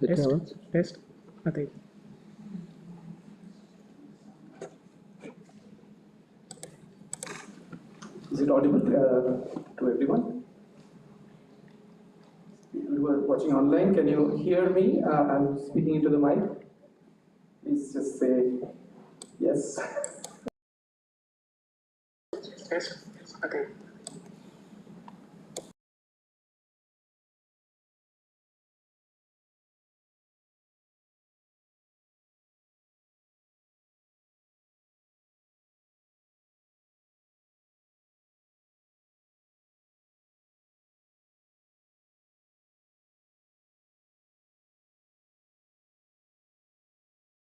Test. Nothing. Is it audible to everyone? People who are watching online, can you hear me? I'm speaking into the mic. Please just say yes. Yes. Okay.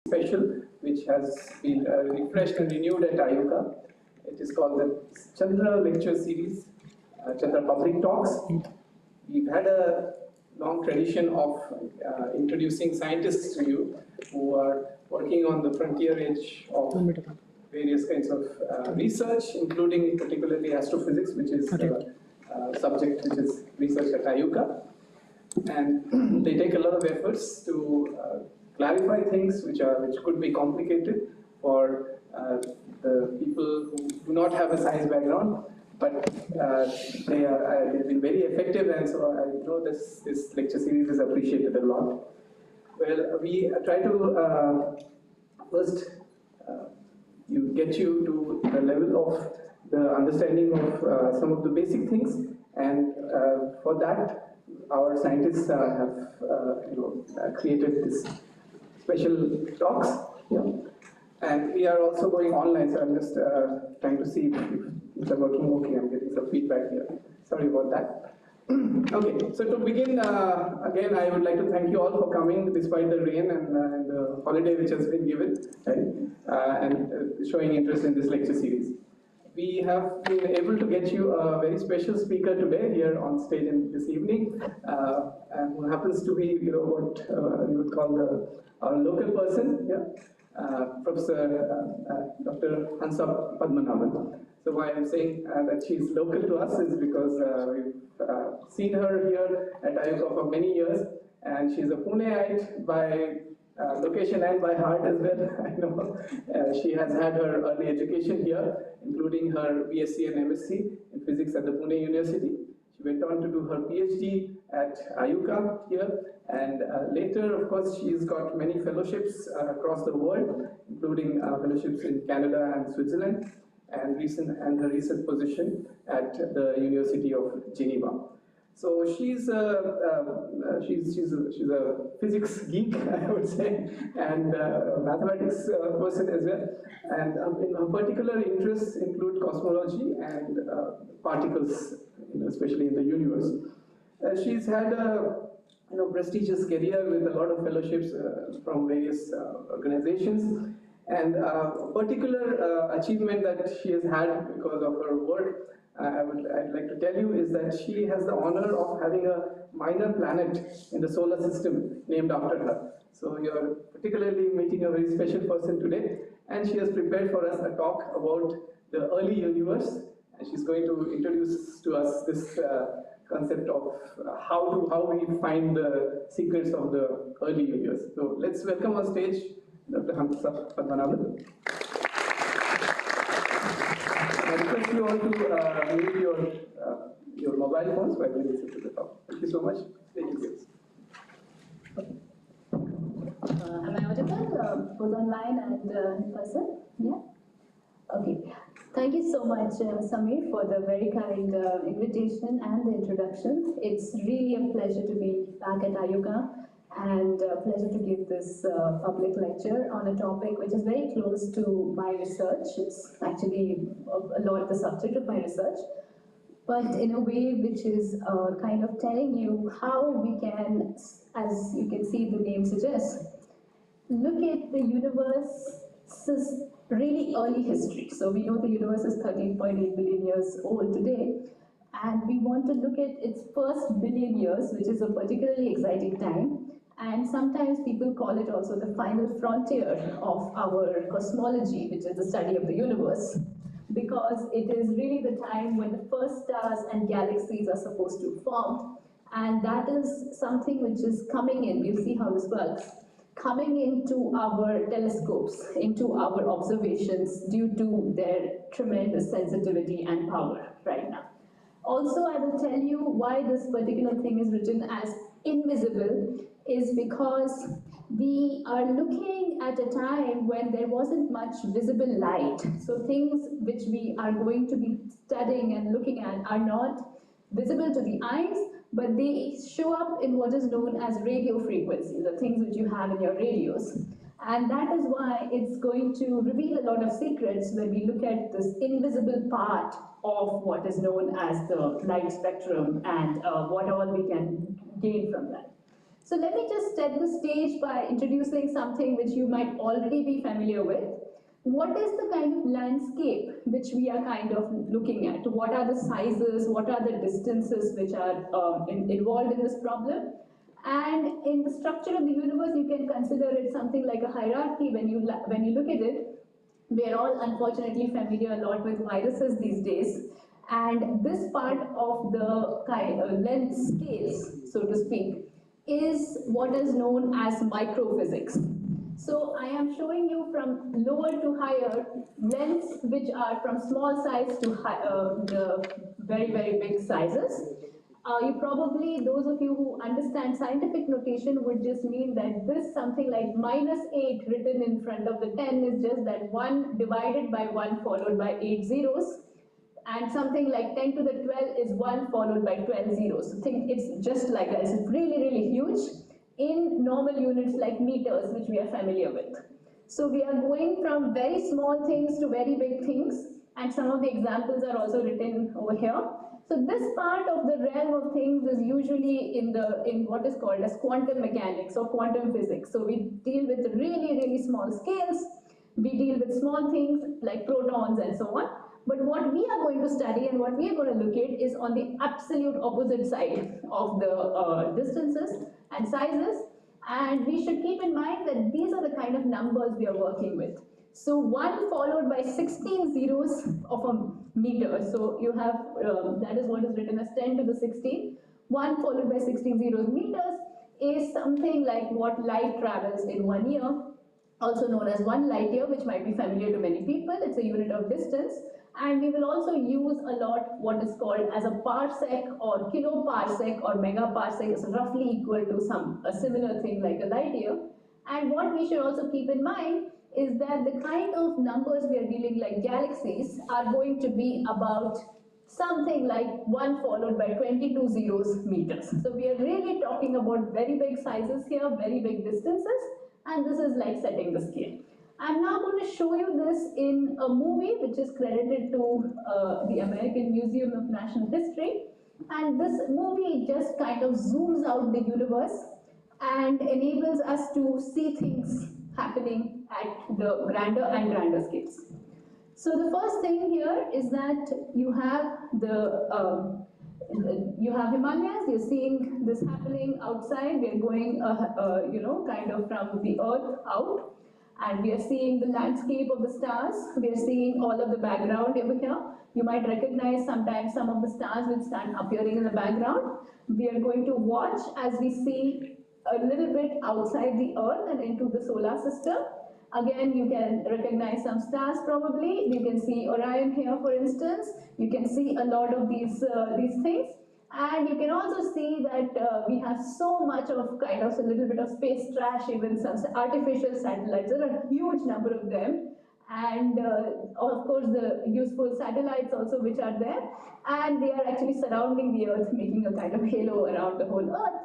Special, which has been refreshed and renewed at IUCAA. It is called the Chandra lecture series, Chandra public talks. We've had a long tradition of introducing scientists to you who are working on the frontier edge of various kinds of research, including particularly astrophysics, which is the subject which is researched at IUCAA. And they take a lot of efforts to clarify things which could be complicated for the people who do not have a science background, but they've been very effective, and so I know this lecture series is appreciated a lot. Well, we try to first get you to the level of the understanding of some of the basic things, and for that our scientists have created this special talks here. And we are also going online, so I'm just trying to see if they're working okay. I'm getting some feedback here. Sorry about that. Okay, so to begin, again, I would like to thank you all for coming despite the rain and the holiday which has been given, right? And showing interest in this lecture series. We have been able to get you a very special speaker today here on stage this evening, who happens to be, what you would call our local person, Professor Dr. Hamsa Padmanabhan. So why I'm saying that she's local to us is because we've seen her here at IUCAA for many years, and she's a Puneite by location and by heart as well. I know she has had her early education here, including her BSc and MSc in physics at the Pune University. She went on to do her PhD at IUCAA here, and later, of course, she's got many fellowships across the world, including fellowships in Canada and Switzerland, and her recent position at the University of Geneva. So she's a physics geek, I would say, and a mathematics person as well. And her particular interests include cosmology and particles, especially in the universe. She's had a prestigious career with a lot of fellowships from various organizations. And a particular achievement that she has had because of her work, I'd like to tell you, is that she has the honor of having a minor planet in the solar system named after her. So you're particularly meeting a very special person today, and she has prepared for us a talk about the early universe, and she's going to introduce to us this concept of how we find the secrets of the early universe. So let's welcome on stage Dr. Hamsa Padmanabhan. I request you all to mute your mobile phones while we listen to the talk. Thank you so much. Thank you. Am I audible, both online and in person? Yeah? Okay. Thank you so much, Samir, for the very kind invitation and the introduction. It's really a pleasure to be back at IUCAA, and a pleasure to give this public lecture on a topic which is very close to my research. It's actually a lot the subject of my research, but in a way which is kind of telling you how we can, as you can see the name suggests, look at the universe's really early history. So we know the universe is 13.8 billion years old today, and we want to look at its first billion years, which is a particularly exciting time. And sometimes people call it also the final frontier of our cosmology, which is the study of the universe, because it is really the time when the first stars and galaxies are supposed to form. And that is something which is coming in, we'll see how this works, coming into our telescopes, into our observations due to their tremendous sensitivity and power right now. Also, I will tell you why this particular thing is written as invisible is because we are looking at a time when there wasn't much visible light. So things which we are going to be studying and looking at are not visible to the eyes, but they show up in what is known as radio frequencies, the things which you have in your radios. And that is why it's going to reveal a lot of secrets when we look at this invisible part of what is known as the light spectrum and what all we can gain from that. So let me just set the stage by introducing something which you might already be familiar with. What is the kind of landscape which we are kind of looking at? What are the sizes? What are the distances which are involved in this problem? And in the structure of the universe, you can consider it something like a hierarchy. When you look at it, we are all unfortunately familiar a lot with viruses these days. And this part of the length scales, so to speak, is what is known as microphysics. So I am showing you from lower to higher lengths which are from small size to the very, very big sizes. You probably, those of you who understand scientific notation would just mean that this something like -8 written in front of the 10 is just that 1 divided by 1 followed by 8 zeros. And something like 10 to the 12 is 1 followed by 12 zeros. So think it's just like that. It's really, really huge in normal units like meters, which we are familiar with. So we are going from very small things to very big things, and some of the examples are also written over here. So this part of the realm of things is usually in what is called as quantum mechanics or quantum physics. So we deal with really, really small scales. We deal with small things like protons and so on. But what we are going to study and what we are going to look at is on the absolute opposite side of the distances and sizes. And we should keep in mind that these are the kind of numbers we are working with. So 1 followed by 16 zeros of a meter. So you have, that is what is written as 10 to the 16. 1 followed by 16 zeros meters is something like what light travels in 1 year, also known as 1 light year, which might be familiar to many people. It's a unit of distance. And we will also use a lot what is called as a parsec or kiloparsec or megaparsec is roughly equal to a similar thing like a light year. And what we should also keep in mind is that the kind of numbers we are dealing like galaxies are going to be about something like 1 followed by 22 zeros meters. So we are really talking about very big sizes here, very big distances, and this is like setting the scale. I'm now going to show you this in a movie which is credited to the American Museum of National History. And this movie just kind of zooms out the universe and enables us to see things happening at the grander and grander scales. So the first thing here is that you have Himalayas. You're seeing this happening outside. We're going, kind of from the Earth out. And we are seeing the landscape of the stars. We are seeing all of the background over here. You might recognize sometimes some of the stars will start appearing in the background. We are going to watch as we see a little bit outside the Earth and into the solar system. Again, you can recognize some stars probably. You can see Orion here, for instance. You can see a lot of these things. And you can also see that we have so much of kind of a little bit of space trash, even some artificial satellites. There are a huge number of them. And of course, the useful satellites also which are there. And they are actually surrounding the Earth, making a kind of halo around the whole Earth.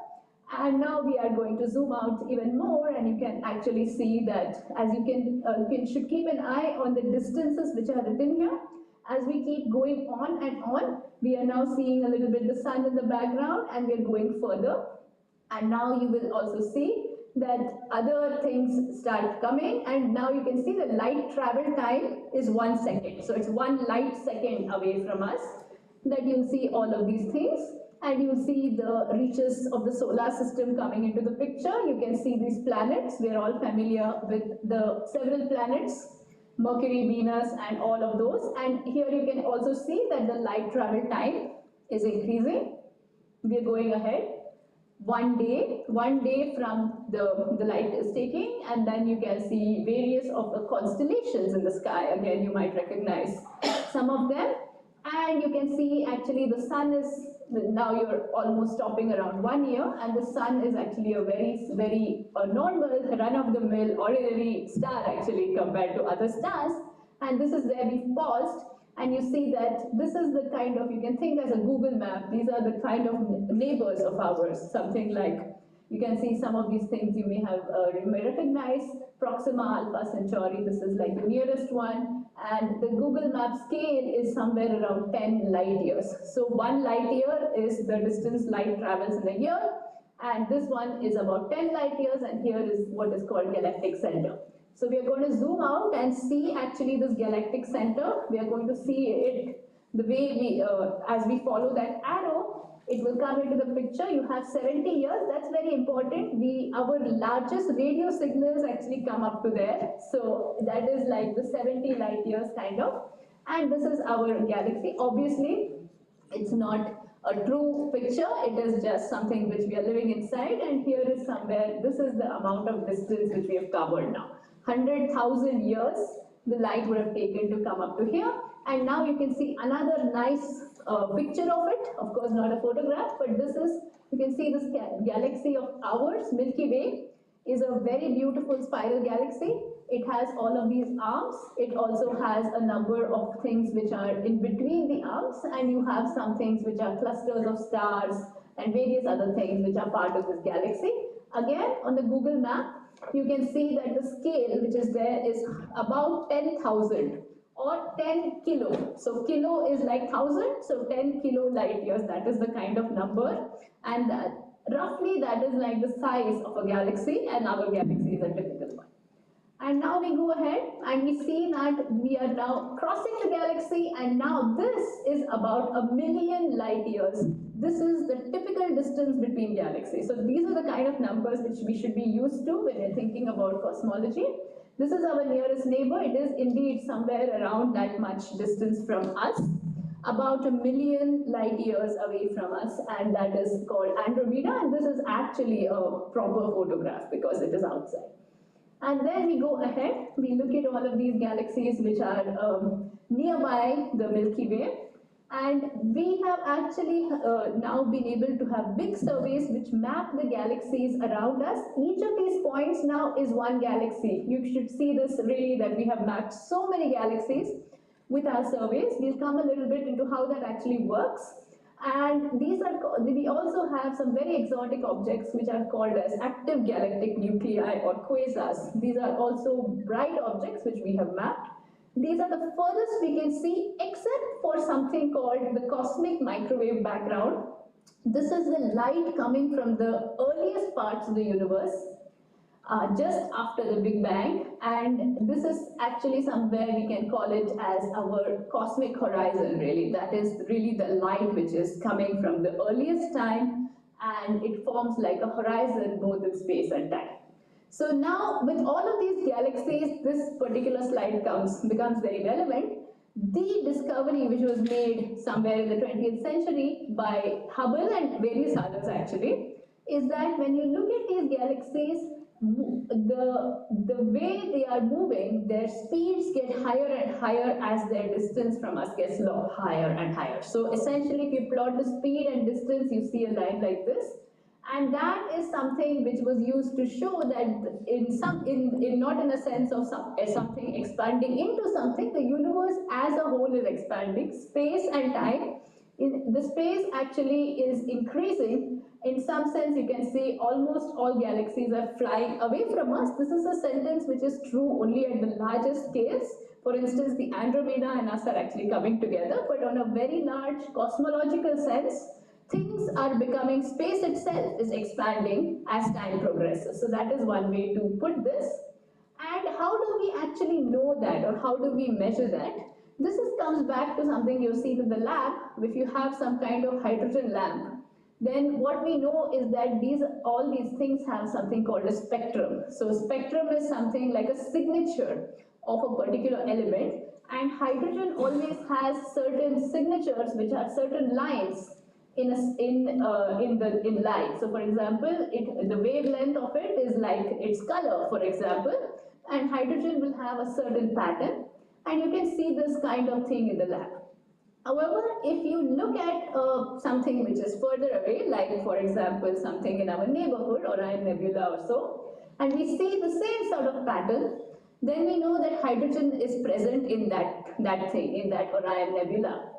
And now we are going to zoom out even more, and you can actually see that as you should keep an eye on the distances which are written here. As we keep going on and on, we are now seeing a little bit the sun in the background, and we are going further. And now you will also see that other things start coming, and now you can see the light travel time is 1 second. So it's 1 light second away from us that you'll see all of these things. And you'll see the reaches of the solar system coming into the picture. You can see these planets. We're all familiar with the several planets, Mercury, Venus, and all of those. And here you can also see that the light travel time is increasing. we're going ahead. One day from the light is taking, and then you can see various of the constellations in the sky. Again, you might recognize some of them. And you can see actually the sun is, now you're almost stopping around 1 year, and the sun is actually a very normal, run-of-the-mill, ordinary star actually compared to other stars. And this is where we've paused, and you see that this is the kind of, you can think as a Google map, these are the kind of neighbors of ours, something like, you can see some of these things you may recognize. Proxima Alpha Centauri, this is like the nearest one, and the Google Map scale is somewhere around 10 light years. So 1 light year is the distance light travels in a year, and this one is about 10 light years, and here is what is called galactic center. So we are going to zoom out and see actually this galactic center. We are going to see it the way we, as we follow that arrow, it will come into the picture. You have 70 years, that's very important. Our largest radio signals actually come up to there. So that is like the 70 light years kind of. And this is our galaxy. Obviously, it's not a true picture, it is just something which we are living inside. And here is somewhere, this is the amount of distance which we have covered now. 100,000 years the light would have taken to come up to here. And now you can see another nice picture of it, of course not a photograph, but this is, you can see this galaxy of ours, Milky Way, is a very beautiful spiral galaxy. It has all of these arms. It also has a number of things which are in between the arms, and you have some things which are clusters of stars and various other things which are part of this galaxy. Again, on the Google map, you can see that the scale which is there is about 10,000 or 10 kilo. So kilo is like 1,000, so 10 kilo light years, that is the kind of number. And roughly that is like the size of a galaxy, and our galaxy is a typical one. And now we go ahead and we see that we are now crossing the galaxy, and now this is about 1,000,000 light years. This is the typical distance between galaxies. So these are the kind of numbers which we should be used to when you're thinking about cosmology. This is our nearest neighbor. It is indeed somewhere around that much distance from us, about 1,000,000 light years away from us, and that is called Andromeda, and this is actually a proper photograph because it is outside. And then we go ahead, we look at all of these galaxies which are nearby the Milky Way, and we have actually now been able to have big surveys which map the galaxies around us. Each of these points now is one galaxy. You should see this really, that we have mapped so many galaxies with our surveys. We'll come a little bit into how that actually works. And these are, we also have some very exotic objects which are called as active galactic nuclei or quasars. These are also bright objects which we have mapped. These are the furthest we can see, except for something called the cosmic microwave background. This is the light coming from the earliest parts of the universe, just after the Big Bang, and this is actually somewhere we can call it as our cosmic horizon, really. That is really the light which is coming from the earliest time, and it forms like a horizon both in space and time. So now, with all of these galaxies, this particular slide becomes very relevant. The discovery which was made somewhere in the 20th century by Hubble and various others actually, is that when you look at these galaxies, the way they are moving, their speeds get higher and higher as their distance from us gets higher and higher. So essentially, if you plot the speed and distance, you see a line like this. And that is something which was used to show that not in a sense of something expanding into something, the universe as a whole is expanding, space and time. The space actually is increasing. In some sense, you can say almost all galaxies are flying away from us. This is a sentence which is true only at the largest scales. For instance, the Andromeda and us are actually coming together, but on a very large cosmological sense, things are becoming, space itself is expanding as time progresses. So that is one way to put this. And how do we actually know that, or how do we measure that? This comes back to something you've seen in the lab. If you have some kind of hydrogen lamp, then what we know is that all these things have something called a spectrum. So spectrum is something like a signature of a particular element, and hydrogen always has certain signatures which are certain lines in light. So for example, the wavelength of it is like its color, for example, and hydrogen will have a certain pattern, and you can see this kind of thing in the lab. However, if you look at something which is further away, like for example something in our neighborhood, Orion Nebula or so, and we see the same sort of pattern, then we know that hydrogen is present in that thing, in that Orion Nebula.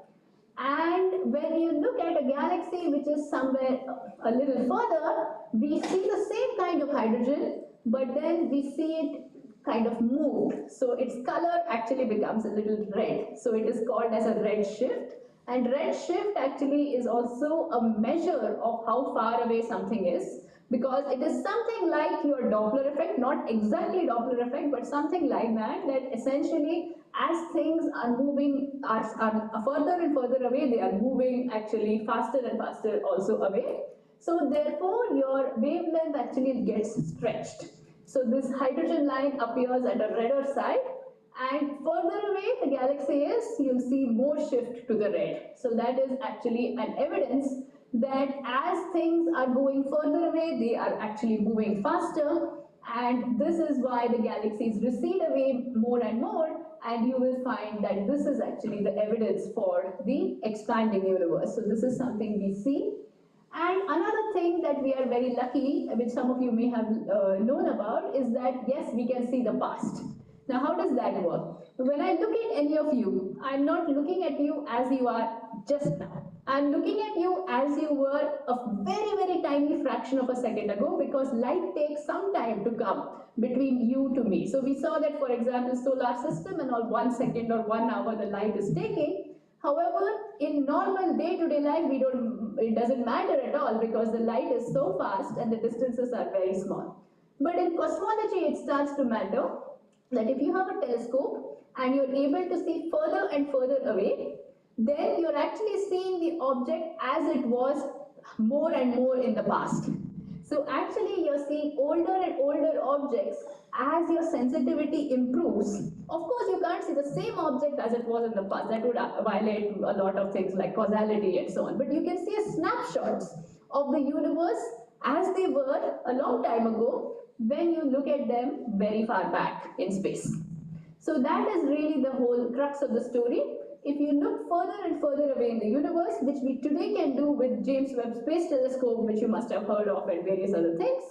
And when you look at a galaxy which is somewhere a little further, we see the same kind of hydrogen, but then we see it kind of moved. So its color actually becomes a little red. So it is called as a red shift. And red shift actually is also a measure of how far away something is, because it is something like your Doppler effect, not exactly Doppler effect, but something like that, that essentially as things are moving, are further and further away, they are moving actually faster and faster also away. So therefore your wavelength actually gets stretched. So this hydrogen line appears at a redder side, and further away the galaxy is, you'll see more shift to the red. So that is actually an evidence that as things are going further away, they are actually moving faster, and this is why the galaxies recede away more and more, and you will find that this is actually the evidence for the expanding universe. So this is something we see. And another thing that we are very lucky, which some of you may have known about, is that yes, we can see the past. Now how does that work? When I look at any of you, I'm not looking at you as you are just now. I'm looking at you as you were a very, very tiny fraction of a second ago, because light takes some time to come between you to me. So we saw that, for example, solar system and all 1 second or 1 hour the light is taking. However, in normal day-to-day life, it doesn't matter at all, because the light is so fast and the distances are very small. But in cosmology, it starts to matter that if you have a telescope and you're able to see further and further away, then you're actually seeing the object as it was more and more in the past. So actually you're seeing older and older objects as your sensitivity improves. Of course, you can't see the same object as it was in the past. That would violate a lot of things like causality and so on. But you can see snapshots of the universe as they were a long time ago when you look at them very far back in space. So that is really the whole crux of the story. If you look further and further away in the universe, which we today can do with James Webb Space Telescope, which you must have heard of, and various other things,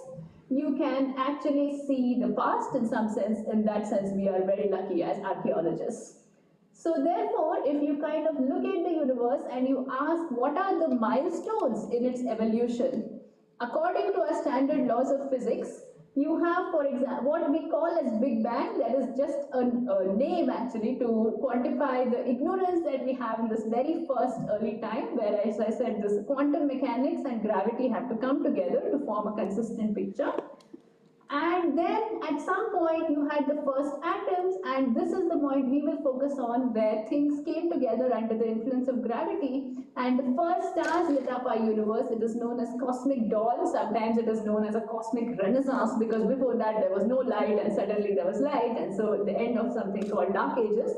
you can actually see the past in some sense. In that sense, we are very lucky as archaeologists. So therefore, if you kind of look at the universe and you ask what are the milestones in its evolution, according to our standard laws of physics, you have, for example, what we call as Big Bang. That is just a name actually to quantify the ignorance that we have in this very first early time, where, as I said, this quantum mechanics and gravity have to come together to form a consistent picture. And then at some point you had the first atoms, and this is the point we will focus on, where things came together under the influence of gravity, and the first stars lit up our universe. It is known as Cosmic Dawn. Sometimes it is known as a Cosmic Renaissance, because before that there was no light and suddenly there was light, and so the end of something called Dark Ages.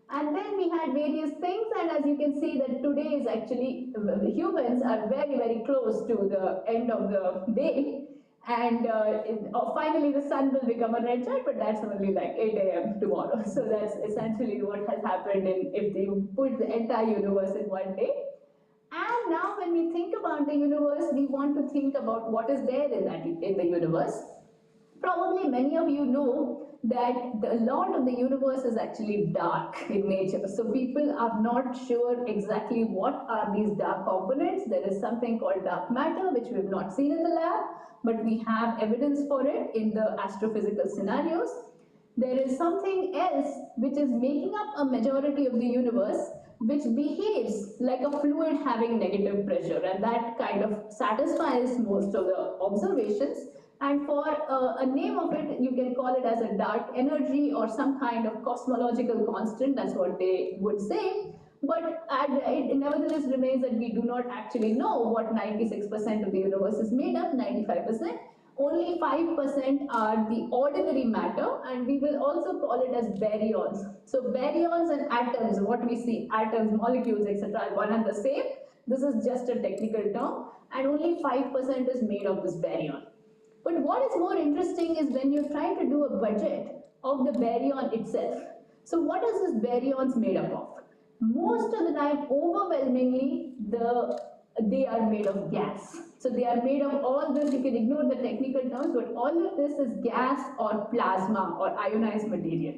And then we had various things, and as you can see that today is actually, humans are very, very close to the end of the day. And finally the sun will become a red giant, but that's only like 8 a.m. tomorrow. So that's essentially what has happened if you put the entire universe in one day. And now when we think about the universe, we want to think about what is there in the universe. Probably many of you know that a lot of the universe is actually dark in nature. So people are not sure exactly what are these dark components. There is something called dark matter, which we have not seen in the lab, but we have evidence for it in the astrophysical scenarios. There is something else which is making up a majority of the universe, which behaves like a fluid having negative pressure, and that kind of satisfies most of the observations. And for a name of it, you can call it as a dark energy or some kind of cosmological constant. That's what they would say. But it nevertheless remains that we do not actually know what 96% of the universe is made of, 95%. Only 5% are the ordinary matter, and we will also call it as baryons. So baryons and atoms, what we see, atoms, molecules, etc., are one and the same. This is just a technical term, and only 5% is made of this baryon. But what is more interesting is when you try to do a budget of the baryon itself. So what is this baryons made up of? Most of the time, overwhelmingly, they are made of gas. So they are made of all this, you can ignore the technical terms, but all of this is gas or plasma or ionized material.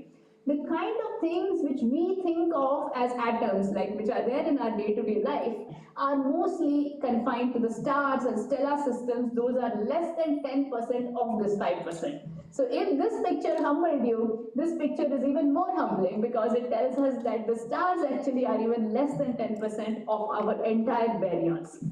The kind of things which we think of as atoms, like which are there in our day-to-day life, are mostly confined to the stars and stellar systems. Those are less than 10% of this 5%. So if this picture humbled you, this picture is even more humbling because it tells us that the stars actually are even less than 10% of our entire baryons.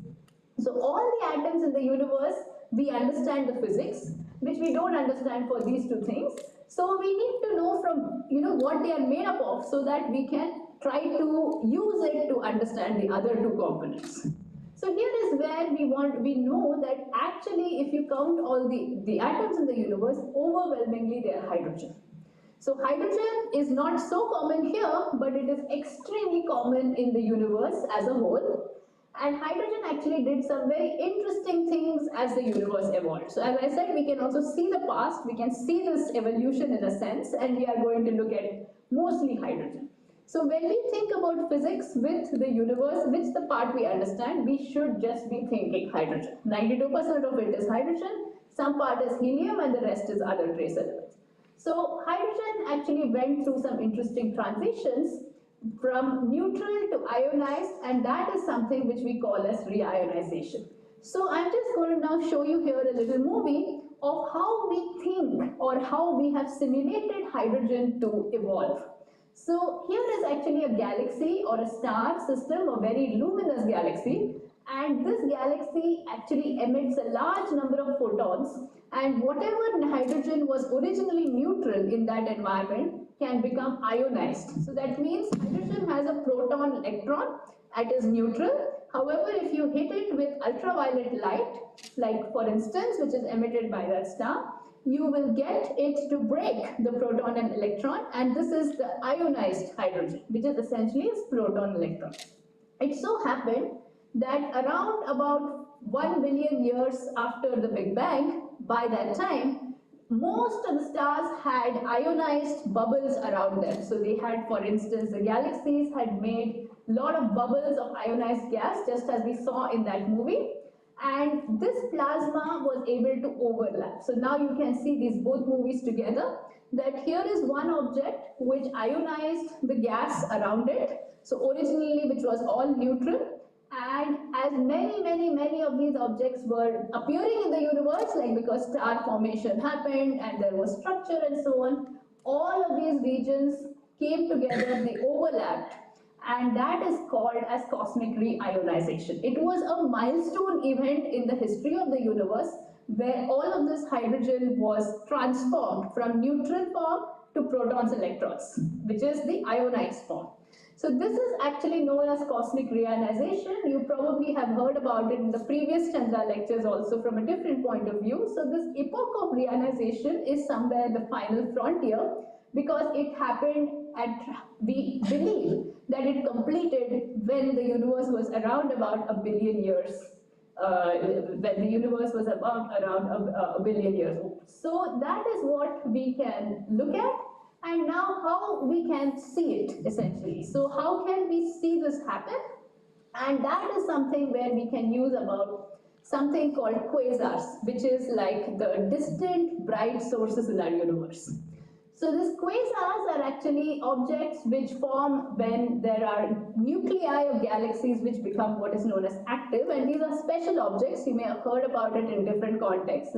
So all the atoms in the universe, we understand the physics, which we don't understand for these two things. So we need to know from, what they are made up of so that we can try to use it to understand the other two components. So here is where we know that actually if you count all the atoms in the universe, overwhelmingly they are hydrogen. So hydrogen is not so common here, but it is extremely common in the universe as a whole. And hydrogen actually did some very interesting things as the universe evolved. So as I said, we can also see the past, we can see this evolution in a sense, and we are going to look at mostly hydrogen. So when we think about physics with the universe, which the part we understand, we should just be thinking hydrogen. 92% of it is hydrogen, some part is helium, and the rest is other trace elements. So hydrogen actually went through some interesting transitions from neutral to ionized, and that is something which we call as reionization. So I'm just going to now show you here a little movie of how we think or how we have simulated hydrogen to evolve. So here is actually a galaxy or a star system, a very luminous galaxy, and this galaxy actually emits a large number of photons, and whatever hydrogen was originally neutral in that environment can become ionized. So that means hydrogen has a proton electron, it is neutral. However, if you hit it with ultraviolet light, like for instance, which is emitted by that star, you will get it to break the proton and electron, and this is the ionized hydrogen, which is essentially its proton electron. It so happened that around about 1 billion years after the Big Bang, by that time, most of the stars had ionized bubbles around them. So they had, for instance, the galaxies had made a lot of bubbles of ionized gas, just as we saw in that movie. And this plasma was able to overlap. So now you can see these both movies together, that here is one object which ionized the gas around it. So originally, which was all neutral. And as many of these objects were appearing in the universe, like because star formation happened and there was structure and so on, all of these regions came together, they overlapped, and that is called as cosmic reionization. It was a milestone event in the history of the universe where all of this hydrogen was transformed from neutral form to protons and electrons, which is the ionized form. So this is actually known as cosmic reionization. You probably have heard about it in the previous Chandra lectures also from a different point of view. So this epoch of reionization is somewhere the final frontier because it happened we believe that it completed when the universe was around about a billion years. When the universe was about around a billion years old. So that is what we can look at. And now how we can see it, essentially. So how can we see this happen? And that is something where we can use about something called quasars, which is like the distant bright sources in our universe. So these quasars are actually objects which form when there are nuclei of galaxies which become what is known as active, and these are special objects. You may have heard about it in different contexts.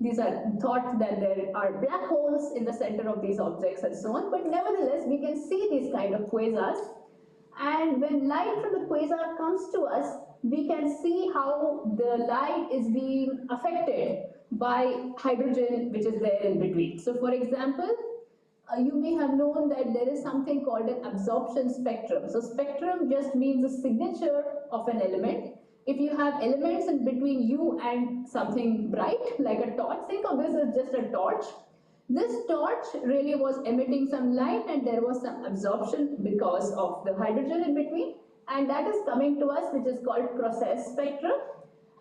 These are thought that there are black holes in the center of these objects and so on, but nevertheless we can see these kind of quasars, and when light from the quasar comes to us, we can see how the light is being affected by hydrogen which is there in between. So for example, you may have known that there is something called an absorption spectrum. So spectrum just means a signature of an element. If you have elements in between you and something bright, like a torch, think of this as just a torch. This torch really was emitting some light and there was some absorption because of the hydrogen in between. and that is coming to us, which is called process spectrum.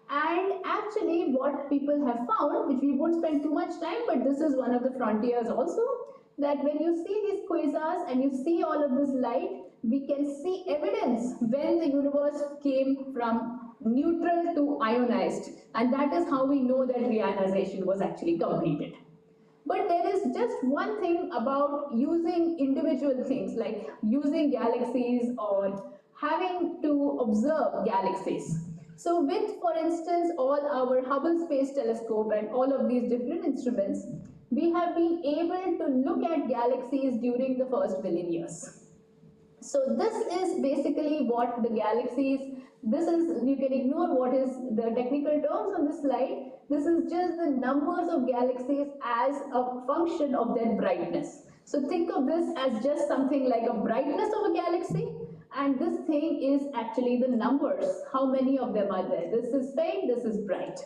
And actually what people have found, which we won't spend too much time, but this is one of the frontiers also, that when you see these quasars and you see all of this light, we can see evidence when the universe came from neutral to ionized, and that is how we know that reionization was actually completed. But there is just one thing about using individual things, like using galaxies or having to observe galaxies. So with, for instance, all our Hubble Space Telescope and all of these different instruments, we have been able to look at galaxies during the first billion years. So this is basically what the galaxies, this is, you can ignore what is the technical terms on this slide. This is just the numbers of galaxies as a function of their brightness. So think of this as just something like a brightness of a galaxy, and this thing is actually the numbers, how many of them are there. This is faint, this is bright.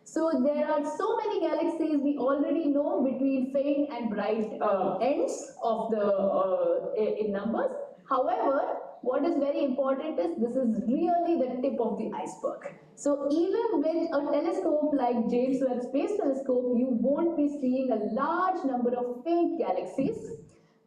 So there are so many galaxies we already know between faint and bright ends of the in numbers. However, what is very important is this is really the tip of the iceberg. So even with a telescope like James Webb Space Telescope, you won't be seeing a large number of faint galaxies,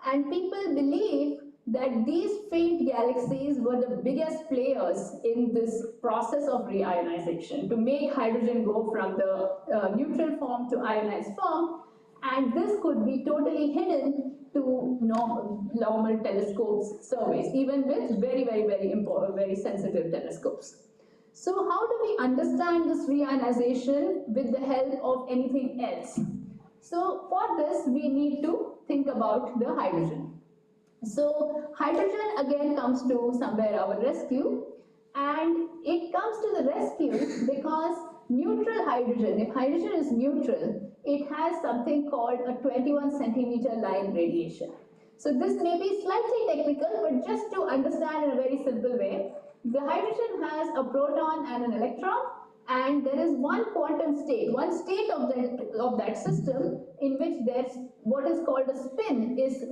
and people believe that these faint galaxies were the biggest players in this process of reionization to make hydrogen go from the neutral form to ionized form, and this could be totally hidden to normal telescopes surveys, even with very important, very sensitive telescopes. So how do we understand this reionization with the help of anything else? So for this, we need to think about the hydrogen. So hydrogen again comes to somewhere our rescue, and it comes to the rescue because neutral hydrogen, if hydrogen is neutral, it has something called a 21 centimeter line radiation. So this may be slightly technical, but just to understand in a very simple way, the hydrogen has a proton and an electron, and there is one quantum state, one state of that system in which there's what is called a spin is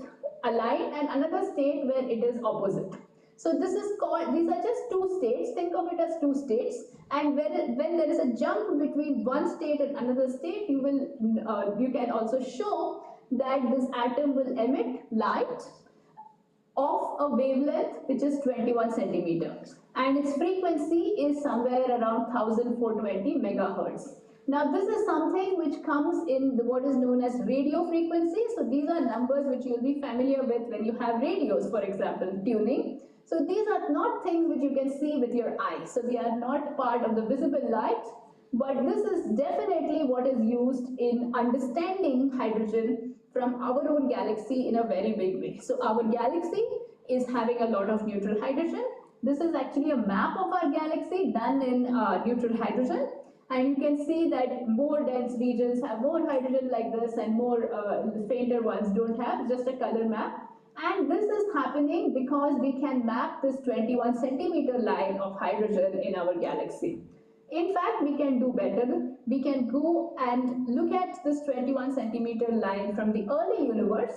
aligned, and another state where it is opposite. So this is called, these are just two states, think of it as two states, and when there is a jump between one state and another state, you can also show that this atom will emit light of a wavelength which is 21 centimeters, and its frequency is somewhere around 1420 megahertz. Now this is something which comes in what is known as radio frequency. So these are numbers which you'll be familiar with when you have radios, for example, tuning. So these are not things which you can see with your eyes. So they are not part of the visible light, but this is definitely what is used in understanding hydrogen from our own galaxy in a very big way. So our galaxy is having a lot of neutral hydrogen. This is actually a map of our galaxy done in neutral hydrogen. And you can see that more dense regions have more hydrogen like this, and more fainter ones don't have, just a color map. And this is happening because we can map this 21 centimeter line of hydrogen in our galaxy. In fact, we can do better. We can go and look at this 21 centimeter line from the early universe,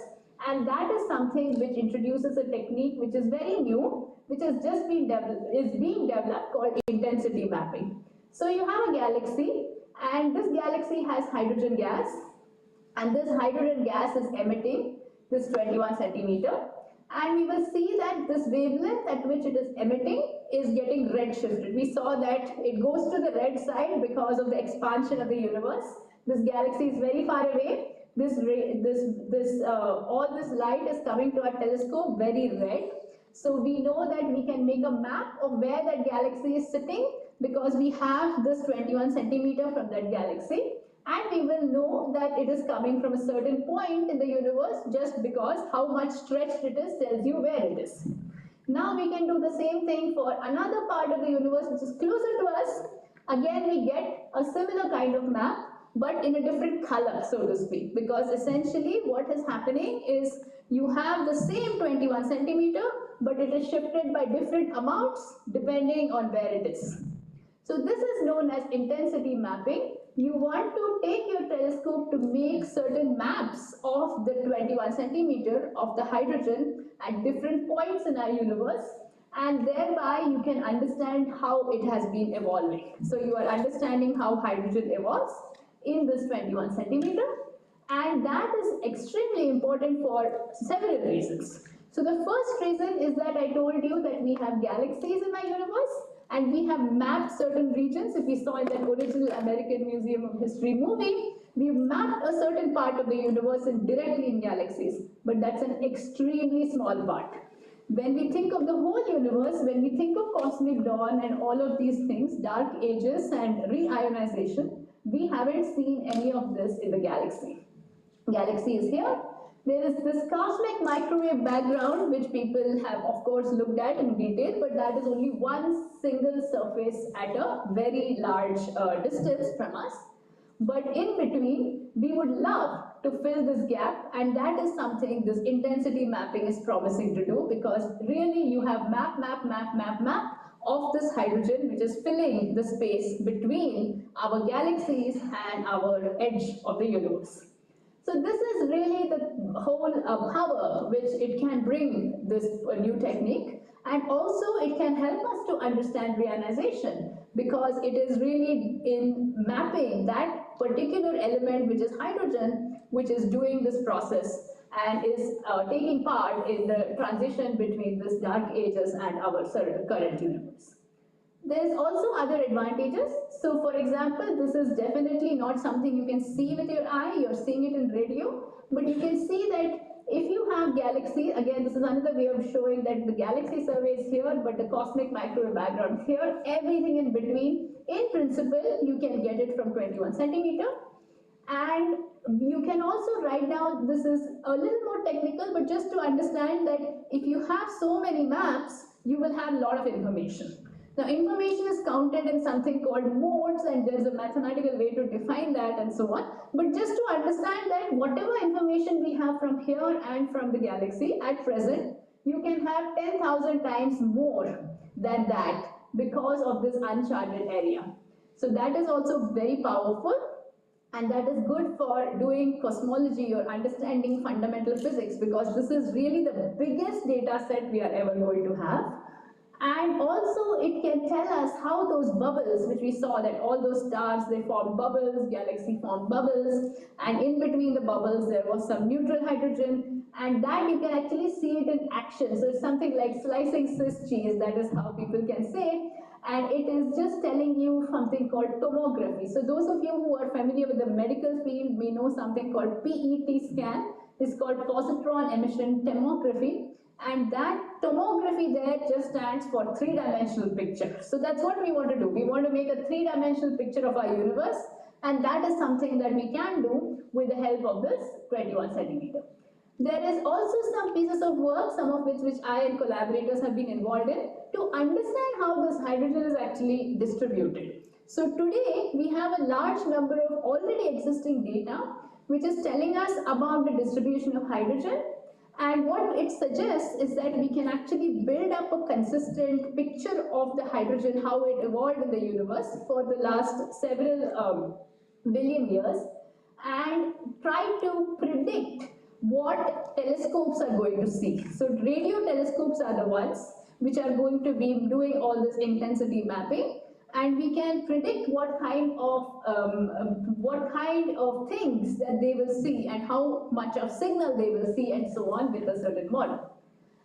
and that is something which introduces a technique which is very new, which has just been developed called intensity mapping. So you have a galaxy, and this galaxy has hydrogen gas, and this hydrogen gas is emitting this 21 centimeter, and we will see that this wavelength at which it is emitting is getting red-shifted. We saw that it goes to the red side because of the expansion of the universe. This galaxy is very far away. All this light is coming to our telescope very red. So we know that we can make a map of where that galaxy is sitting because we have this 21 centimeter from that galaxy, and we will know that it is coming from a certain point in the universe just because how much stretched it is tells you where it is. Now we can do the same thing for another part of the universe which is closer to us. Again, we get a similar kind of map, but in a different color, so to speak, because essentially what is happening is you have the same 21 centimeter, but it is shifted by different amounts depending on where it is. So this is known as intensity mapping. You want to take your telescope to make certain maps of the 21 centimeter of the hydrogen at different points in our universe, and thereby you can understand how it has been evolving. So you are understanding how hydrogen evolves in this 21 centimeter, and that is extremely important for several reasons. So the first reason is that I told you that we have galaxies in our universe, and we have mapped certain regions. If we saw in that original American Museum of History movie, we mapped a certain part of the universe directly in galaxies, but that's an extremely small part. When we think of the whole universe, when we think of cosmic dawn and all of these things, dark ages and reionization, we haven't seen any of this in the galaxy. Galaxy is here. There is this cosmic microwave background which people have of course looked at in detail, but that is only one single surface at a very large distance from us. But in between, we would love to fill this gap, and that is something this intensity mapping is promising to do, because really you have map of this hydrogen which is filling the space between our galaxies and our edge of the universe. So this is really the whole power which it can bring, this new technique, and also it can help us to understand reionization, because it is really in mapping that particular element which is hydrogen, which is doing this process and is taking part in the transition between this dark ages and our current universe. There's also other advantages. So for example, this is definitely not something you can see with your eye, you're seeing it in radio, but you can see that if you have galaxy, again this is another way of showing that the galaxy survey is here, but the cosmic microwave background here, everything in between, in principle you can get it from 21 centimeter. And you can also write down, this is a little more technical, but just to understand that if you have so many maps, you will have a lot of information. Now information is counted in something called modes, and there's a mathematical way to define that and so on. But just to understand that whatever information we have from here and from the galaxy at present, you can have 10,000 times more than that because of this uncharted area. So that is also very powerful, and that is good for doing cosmology or understanding fundamental physics, because this is really the biggest data set we are ever going to have. And also it can tell us how those bubbles, which we saw that all those stars, they form bubbles, galaxy form bubbles, and in between the bubbles there was some neutral hydrogen, and that you can actually see it in action. So it's something like slicing Swiss cheese, that is how people can say, and it is just telling you something called tomography. So those of you who are familiar with the medical field may know something called PET scan. It's called positron emission tomography. And that tomography there just stands for three-dimensional picture. So that's what we want to do. We want to make a three-dimensional picture of our universe, and that is something that we can do with the help of this 21 centimeter. There is also some pieces of work, some of which I and collaborators have been involved in, to understand how this hydrogen is actually distributed. So today we have a large number of already existing data which is telling us about the distribution of hydrogen. And what it suggests is that we can actually build up a consistent picture of the hydrogen, how it evolved in the universe for the last several billion years, and try to predict what telescopes are going to see. So radio telescopes are the ones which are going to be doing all this intensity mapping, and we can predict what kind of things that they will see and how much of signal they will see and so on with a certain model.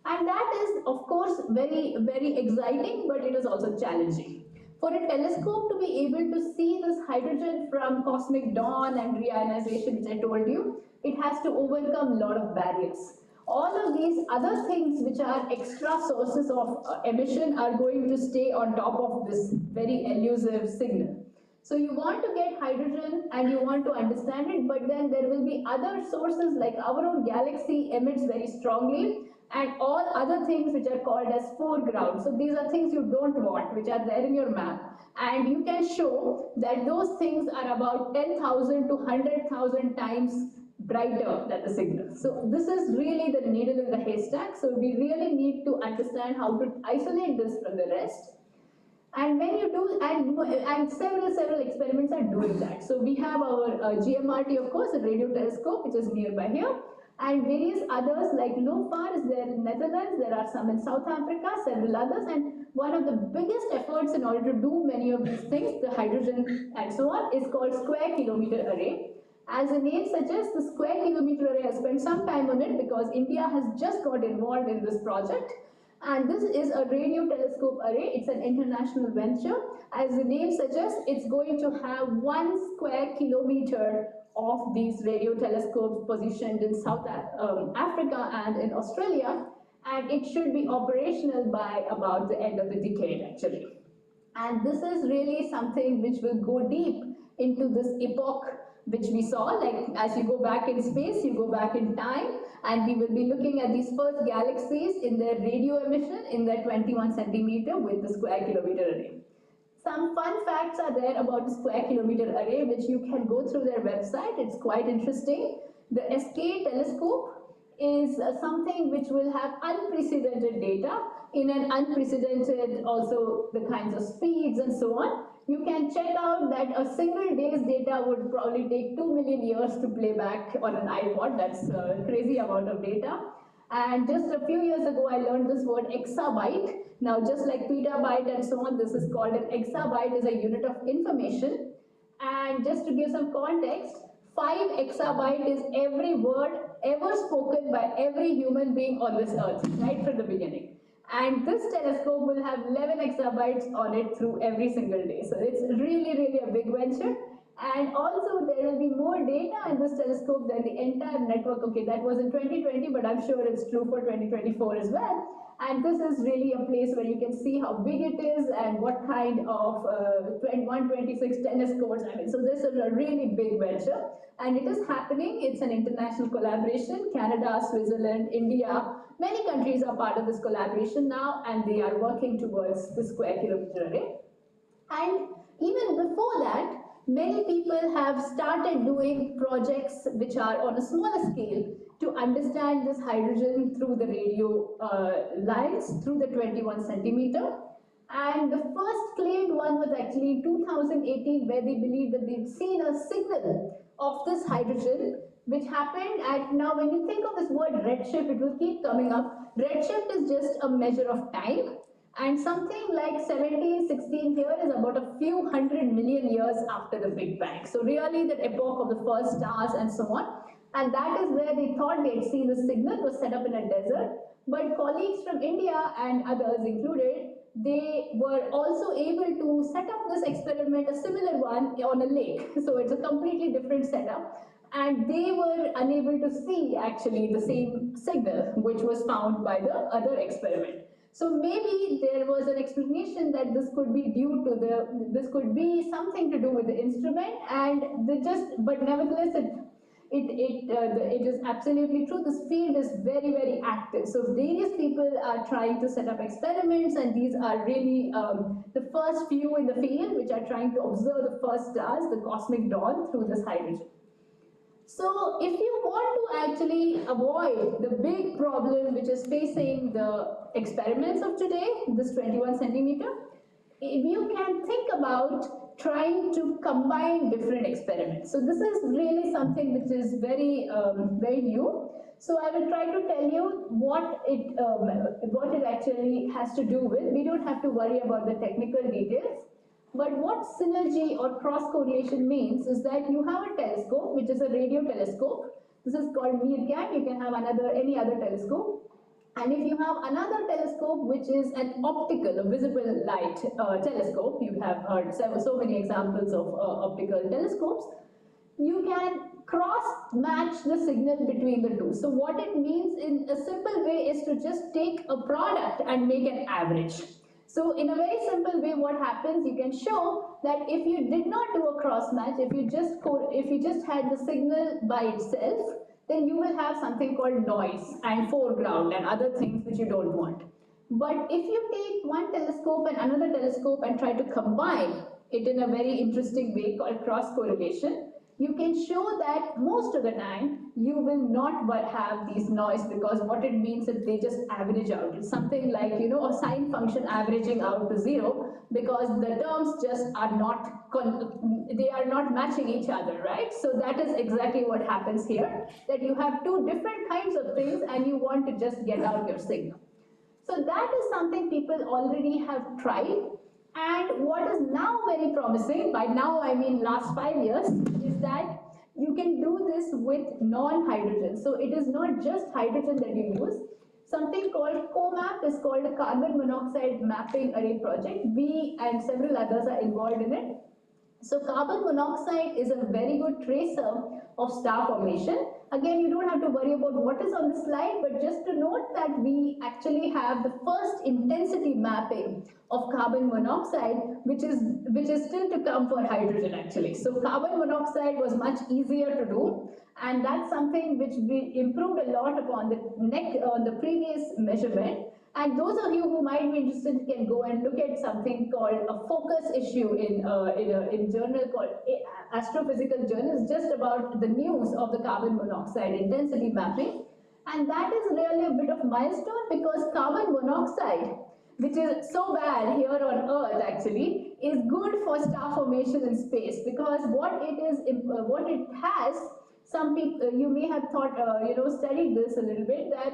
And that is of course very, very exciting, but it is also challenging. For a telescope to be able to see this hydrogen from cosmic dawn and reionization, which I told you, it has to overcome a lot of barriers. All of these other things which are extra sources of emission are going to stay on top of this very elusive signal. So you want to get hydrogen and you want to understand it, but then there will be other sources, like our own galaxy emits very strongly, and all other things which are called as foreground. So these are things you don't want, which are there in your map. And you can show that those things are about 10,000 to 100,000 times brighter than the signal. So this is really the needle in the haystack. So we really need to understand how to isolate this from the rest. And when you do, and several experiments are doing that. So we have our GMRT, of course, a radio telescope, which is nearby here. And various others like LOFAR is there in Netherlands, there are some in South Africa, several others, and one of the biggest efforts in order to do many of these things, the hydrogen and so on, is called Square Kilometre Array. As the name suggests, the Square Kilometre Array, I spent some time on it because India has just got involved in this project. And this is a radio telescope array. It's an international venture. As the name suggests, it's going to have 1 square kilometer of these radio telescopes positioned in South Africa and in Australia, and it should be operational by about the end of the decade actually. And this is really something which will go deep into this epoch which we saw, like as you go back in space, you go back in time, and we will be looking at these first galaxies in their radio emission in their 21 centimeter with the Square Kilometre Array. Some fun facts are there about the Square Kilometre Array, which you can go through their website. It's quite interesting. The SK telescope is something which will have unprecedented data in an unprecedented also the kinds of speeds and so on. You can check out that a single day's data would probably take 2 million years to play back on an iPod. That's a crazy amount of data. And just a few years ago, I learned this word exabyte. Now, just like petabyte and so on, this is called an exabyte is a unit of information. And just to give some context, 5 exabyte is every word ever spoken by every human being on this earth, right from the beginning. And this telescope will have 11 exabytes on it through every single day. So it's really, really a big venture. And also there will be more data in this telescope than the entire network. Okay, that was in 2020, but I'm sure it's true for 2024 as well. And this is really a place where you can see how big it is and what kind of 126 telescopes. I mean, so this is a really big venture. And it is happening. It's an international collaboration. Canada, Switzerland, India, many countries are part of this collaboration now, and they are working towards the Square Kilometre Array. And even before that, many people have started doing projects which are on a smaller scale to understand this hydrogen through the radio lines, through the 21 centimeter. And the first claimed one was actually in 2018, where they believed that they'd seen a signal of this hydrogen, which happened at, now when you think of this word redshift, it will keep coming up. Redshift is just a measure of time. And something like 1716 here is about a few 100 million years after the Big Bang. So really the epoch of the first stars and so on. And that is where they thought they'd seen the signal. It was set up in a desert. But colleagues from India and others included, they were also able to set up this experiment, a similar one on a lake. So it's a completely different setup. And they were unable to see actually the same signal which was found by the other experiment. So maybe there was an explanation that this could be due to this could be something to do with the instrument, and but nevertheless it is absolutely true. This field is very, very active. So various people are trying to set up experiments, and these are really the first few in the field which are trying to observe the first stars, the cosmic dawn, through this hydrogen. So if you want to actually avoid the big problem which is facing the experiments of today, this 21 centimeter, you can think about trying to combine different experiments. So this is really something which is very, very new. So I will try to tell you what it actually has to do with. We don't have to worry about the technical details. But what synergy or cross-correlation means is that you have a telescope, which is a radio telescope. This is called meerkat. You can have any other telescope. And if you have another telescope, which is an optical, a visible light telescope, you have heard so many examples of optical telescopes, you can cross-match the signal between the two. So what it means in a simple way is to just take a product and make an average. So in a very simple way, what happens, you can show that if you did not do a cross match, if you just had the signal by itself, then you will have something called noise and foreground and other things which you don't want. But if you take one telescope and another telescope and try to combine it in a very interesting way called cross correlation, you can show that most of the time you will not have these noise, because what it means is they just average out. It's something like, you know, a sine function averaging out to zero, because the terms just are not, they are not matching each other, right? So that is exactly what happens here, that you have two different kinds of things and you want to just get out your signal. So that is something people already have tried. And what is now very promising, by now I mean last 5 years, is that you can do this with non-hydrogen. So it is not just hydrogen that you use. Something called COMAP is called a carbon monoxide mapping array project. We and several others are involved in it. So carbon monoxide is a very good tracer of star formation. Again, you don't have to worry about what is on the slide, but just to note that we actually have the first intensity mapping of carbon monoxide, which is still to come for hydrogen actually. So carbon monoxide was much easier to do, and that's something which we improved a lot upon the previous measurement. And those of you who might be interested can go and look at something called a focus issue in a journal called Astrophysical Journal, just about the news of the carbon monoxide intensity mapping. And that is really a bit of milestone, because carbon monoxide, which is so bad here on Earth actually, is good for star formation in space, because what it has, some people, you may have thought, studied this a little bit, that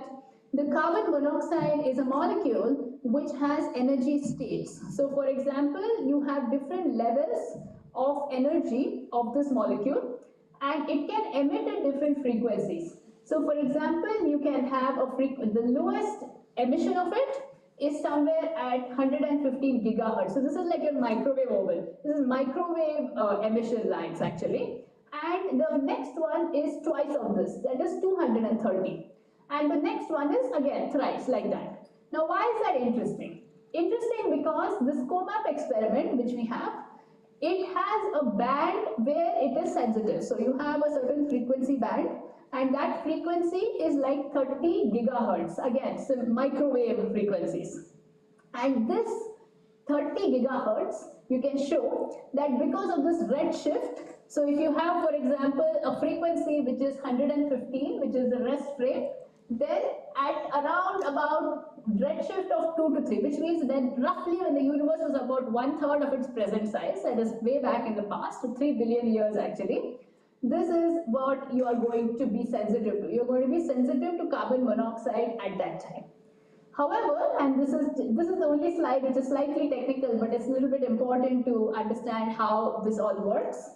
the carbon monoxide is a molecule which has energy states. So for example, you have different levels of energy of this molecule, and it can emit at different frequencies. So for example, you can have the lowest emission of it is somewhere at 115 gigahertz. So this is like your microwave oven. This is microwave emission lines actually. And the next one is twice of this, that is 230. And the next one is again thrice, like that. Now why is that interesting? Interesting because this COMAP experiment which we have, it has a band where it is sensitive. So you have a certain frequency band, and that frequency is like 30 gigahertz, again some microwave frequencies. And this 30 gigahertz, you can show that because of this redshift, so if you have, for example, a frequency which is 115, which is the rest frame, then at around about redshift of 2 to 3, which means that roughly when the universe was about 1/3 of its present size, that is way back in the past, 3 billion years actually, this is what you are going to be sensitive to. You're going to be sensitive to carbon monoxide at that time. However, and this is the only slide which is slightly technical, but it's a little bit important to understand how this all works,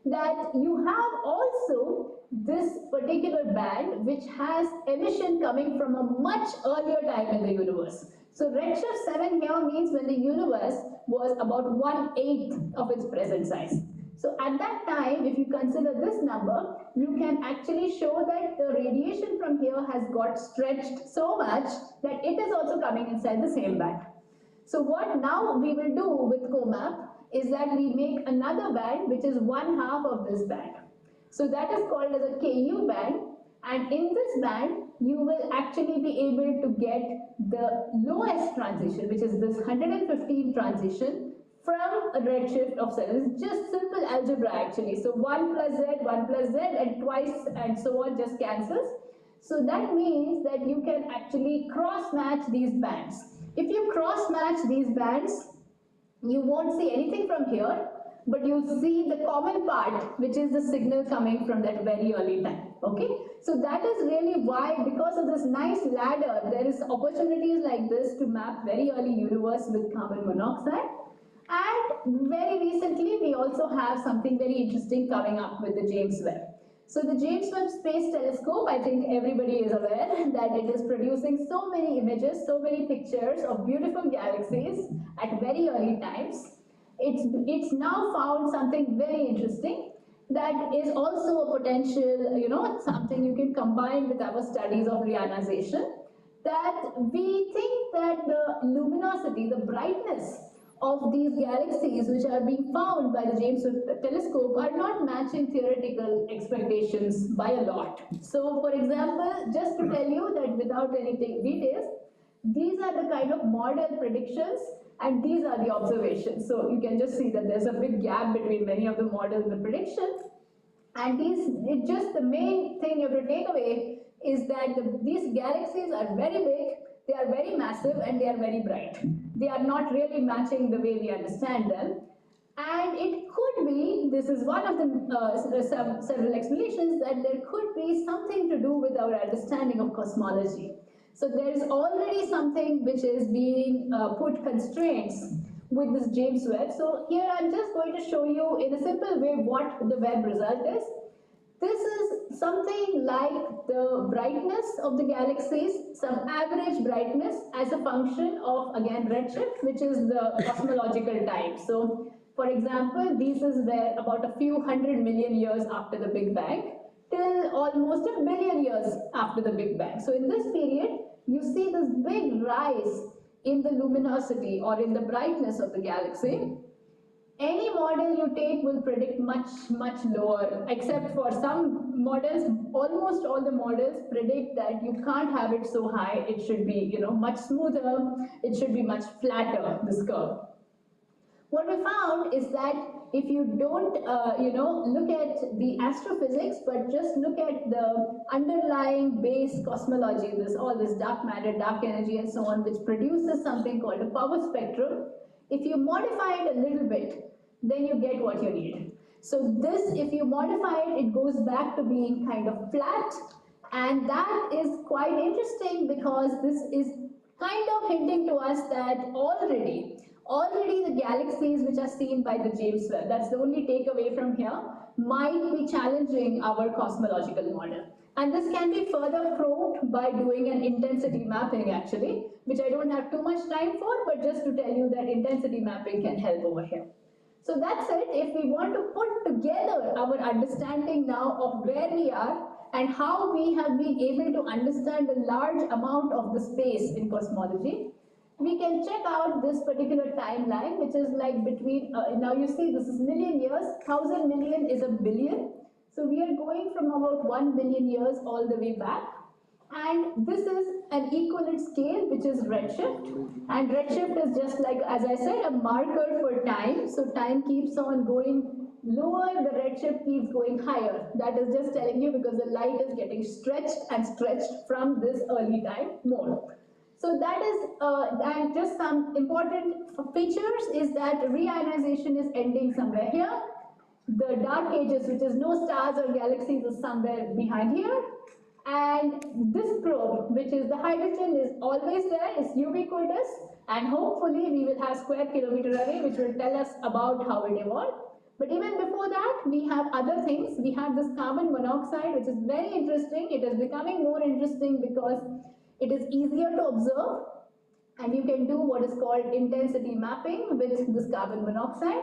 that you have also this particular band which has emission coming from a much earlier time in the universe. So redshift 7 here means when the universe was about 1/8 of its present size. So at that time, if you consider this number, you can actually show that the radiation from here has got stretched so much that it is also coming inside the same band. So what now we will do with COMAP is that we make another band which is 1/2 of this band. So that is called as a KU band, and in this band you will actually be able to get the lowest transition, which is this 115 transition from a redshift of 7. It's just simple algebra actually. So 1 plus z, and twice and so on just cancels. So that means that you can actually cross match these bands. If you cross match these bands, you won't see anything from here, but you see the common part, which is the signal coming from that very early time. Okay, so that is really why, because of this nice ladder, there is opportunities like this to map very early universe with carbon monoxide. And very recently, we also have something very interesting coming up with the James Webb. So the James Webb Space Telescope, I think everybody is aware that it is producing so many images, so many pictures of beautiful galaxies at very early times. It's now found something very interesting that is also a potential, something you can combine with our studies of reionization, that we think that the luminosity, the brightness of these galaxies which are being found by the James Webb Telescope are not matching theoretical expectations by a lot. So for example, just to tell you that without any details, these are the kind of model predictions and these are the observations. So you can just see that there's a big gap between many of the models and the predictions. And the main thing you have to take away is that these galaxies are very big, they are very massive, and they are very bright. They are not really matching the way we understand them. And it could be, this is one of the several explanations, that there could be something to do with our understanding of cosmology. So there is already something which is being put constraints with this James Webb. So here I'm just going to show you in a simple way what the Webb result is. This is something like the brightness of the galaxies, some average brightness as a function of, again, redshift, which is the cosmological time. So, for example, this is where about a few 100 million years after the Big Bang till almost a billion years after the Big Bang. So in this period, you see this big rise in the luminosity or in the brightness of the galaxy. Any model you take will predict much, much lower, except for some models. Almost all the models predict that you can't have it so high. It should be, much smoother. It should be much flatter, this curve. What we found is that if you don't, look at the astrophysics, but just look at the underlying base cosmology, all this dark matter, dark energy, and so on, which produces something called a power spectrum. If you modify it a little bit, then you get what you need. So this, if you modify it, it goes back to being kind of flat, and that is quite interesting because this is kind of hinting to us that already the galaxies which are seen by the James Webb, that's the only takeaway from here, might be challenging our cosmological model. And this can be further probed by doing an intensity mapping, actually, which I don't have too much time for, but just to tell you that intensity mapping can help over here. So that's it. If we want to put together our understanding now of where we are and how we have been able to understand a large amount of the space in cosmology, we can check out this particular timeline, which is like between, now you see this is million years, 1,000 million is a billion. So we are going from about 1 billion years all the way back. And this is an equivalent scale, which is redshift. And redshift is just like, as I said, a marker for time. So time keeps on going lower, the redshift keeps going higher. That is just telling you because the light is getting stretched and stretched from this early time more. So that is, and just some important features is that reionization is ending somewhere here. The dark ages, which is no stars or galaxies, is somewhere behind here. And this probe, which is the hydrogen, is always there, it's ubiquitous, and hopefully we will have square kilometer array, which will tell us about how it evolved. But even before that, we have other things. We have this carbon monoxide, which is very interesting. It is becoming more interesting because it is easier to observe, and you can do what is called intensity mapping with this carbon monoxide.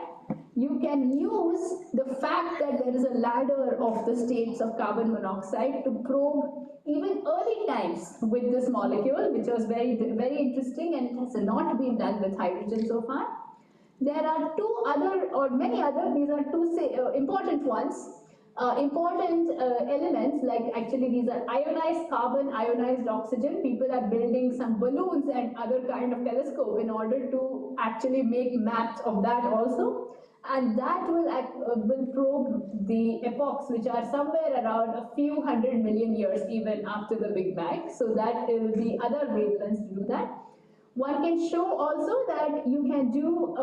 You can use the fact that there is a ladder of the states of carbon monoxide to probe even early times with this molecule, which was very, very interesting, and it has not been done with hydrogen so far. There are two other, or many other, these are two important ones. Elements, like actually these are ionized carbon, ionized oxygen. People are building some balloons and other kind of telescope in order to actually make maps of that also. And that will probe the epochs, which are somewhere around a few 100 million years even after the Big Bang. So that will be other wavelengths to do that. One can show also that you can do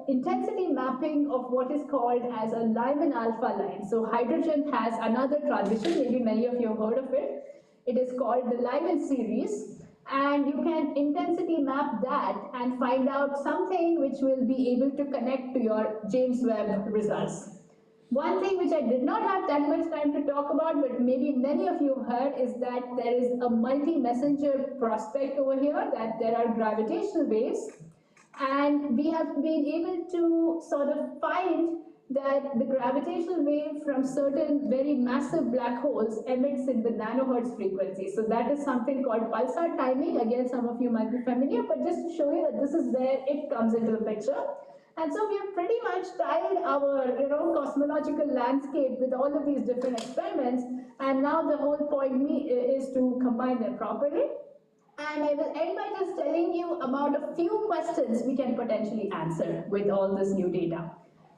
intensity mapping of what is called as a Lyman alpha line. So hydrogen has another transition, maybe many of you have heard of it. It is called the Lyman series. And you can intensity map that and find out something which will be able to connect to your James Webb results. One thing which I did not have that much time to talk about, but maybe many of you heard, is that there is a multi-messenger prospect over here, that there are gravitational waves. And we have been able to sort of find that the gravitational wave from certain very massive black holes emits in the nanohertz frequency. So that is something called pulsar timing. Again, some of you might be familiar, but just to show you that this is where it comes into the picture. And so we have pretty much tied our cosmological landscape with all of these different experiments, and now the whole point is to combine them properly. And I will end by just telling you about a few questions we can potentially answer with all this new data.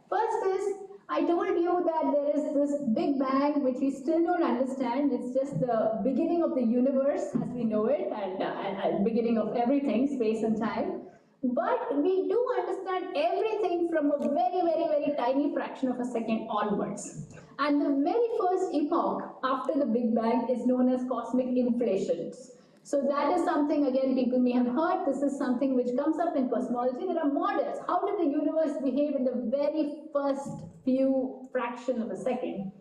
First is, I told you that there is this Big Bang which we still don't understand. It's just the beginning of the universe as we know it, and beginning of everything, space and time. But we do understand everything from a very, very, very tiny fraction of a second onwards. And the very first epoch after the Big Bang is known as cosmic inflations. So that is something, again, people may have heard. This is something which comes up in cosmology. There are models. How did the universe behave in the very first few fraction of a second?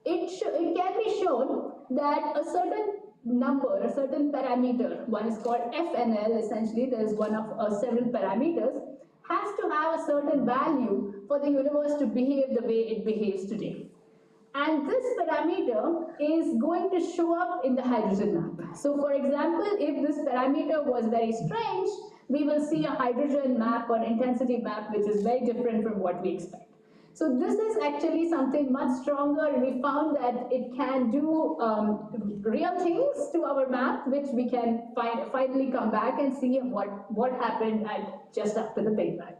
It can be shown that a certain number, a certain parameter, one is called FNL, essentially, there is one of several parameters, has to have a certain value for the universe to behave the way it behaves today. And this parameter is going to show up in the hydrogen map. So for example, if this parameter was very strange, we will see a hydrogen map or intensity map which is very different from what we expect. So this is actually something much stronger. We found that it can do real things to our map, which we can finally come back and see what happened at just after the Big Bang.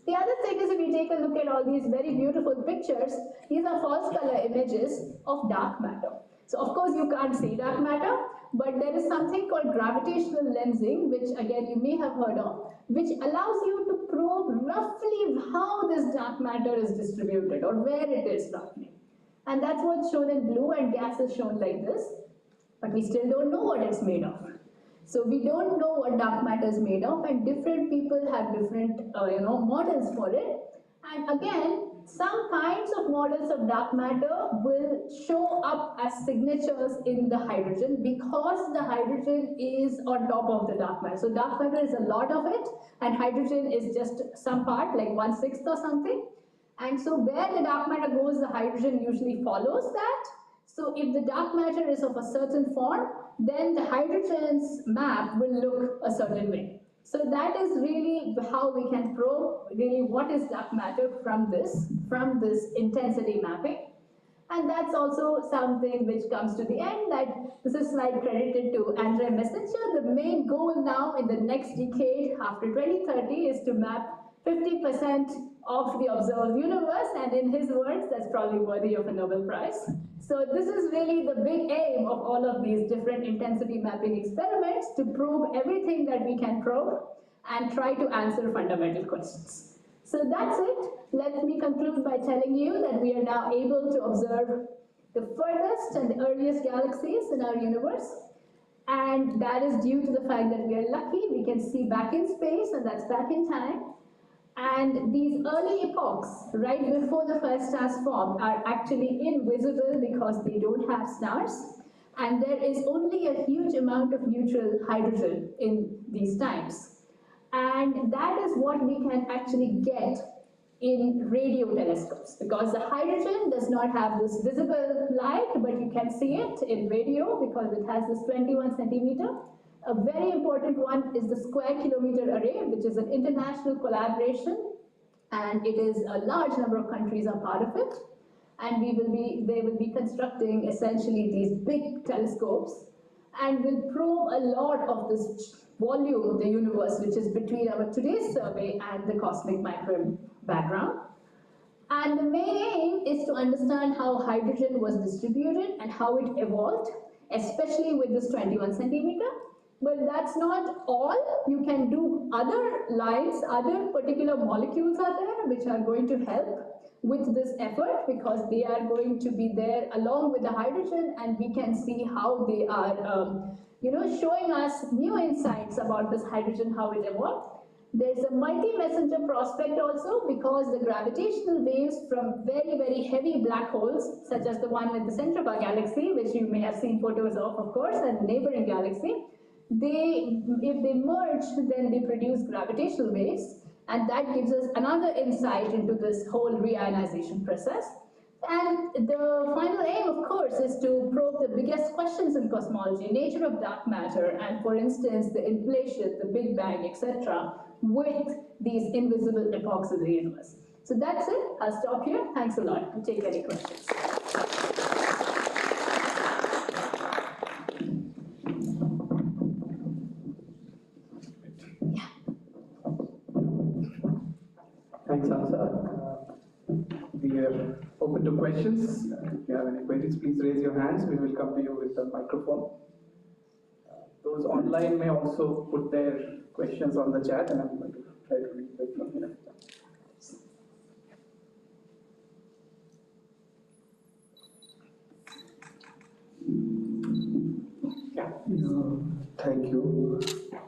The other thing is, if we take a look at all these very beautiful pictures, these are false color images of dark matter. So of course you can't see dark matter, but there is something called gravitational lensing, which again you may have heard of, which allows you to probe roughly how this dark matter is distributed or where it is roughly. And that's what's shown in blue, and gas is shown like this, but we still don't know what it's made of. So we don't know what dark matter is made of, and different people have different models for it. And again, some kinds of models of dark matter will show up as signatures in the hydrogen because the hydrogen is on top of the dark matter. So dark matter is a lot of it, and hydrogen is just some part, like 1/6 or something. And so where the dark matter goes, the hydrogen usually follows that. So if the dark matter is of a certain form, then the hydrogen's map will look a certain way. So that is really how we can probe really what is dark matter from this intensity mapping. And that's also something which comes to the end, that this is slide credited to Andre Messenger. The main goal now in the next decade after 2030 is to map 50% of the observed universe, and in his words, that's probably worthy of a Nobel Prize. So this is really the big aim of all of these different intensity mapping experiments, to probe everything that we can probe and try to answer fundamental questions. So that's it. Let me conclude by telling you that we are now able to observe the furthest and the earliest galaxies in our universe. And that is due to the fact that we are lucky, we can see back in space, and that's back in time. And these early epochs, right before the first stars formed, are actually invisible because they don't have stars. And there is only a huge amount of neutral hydrogen in these times. And that is what we can actually get in radio telescopes, because the hydrogen does not have this visible light, but you can see it in radio because it has this 21 centimeter. A very important one is the Square Kilometer Array, which is an international collaboration, and it is a large number of countries are part of it. And they will be constructing essentially these big telescopes and will probe a lot of this volume of the universe, which is between our today's survey and the cosmic microwave background. And the main aim is to understand how hydrogen was distributed and how it evolved, especially with this 21 centimeter. But that's not all. You can do other lines, other particular molecules are there which are going to help with this effort, because they are going to be there along with the hydrogen, and we can see how they are showing us new insights about this hydrogen, how it evolved. There's a multi-messenger prospect also, because the gravitational waves from very, very heavy black holes, such as the one at the center of our galaxy, which you may have seen photos of course, and the neighboring galaxy, if they merge, then they produce gravitational waves, and that gives us another insight into this whole reionization process. And the final aim, of course, is to probe the biggest questions in cosmology, nature of dark matter, and for instance, the inflation, the Big Bang, etc., with these invisible epochs of the universe. So that's it. I'll stop here. Thanks a lot. I'll take any questions. Thanks, Hamsa. We we are open to questions. If you have any queries, please raise your hands. We will come to you with the microphone. Those online may also put their questions on the chat, and I'm going to try to read them from here. Thank you.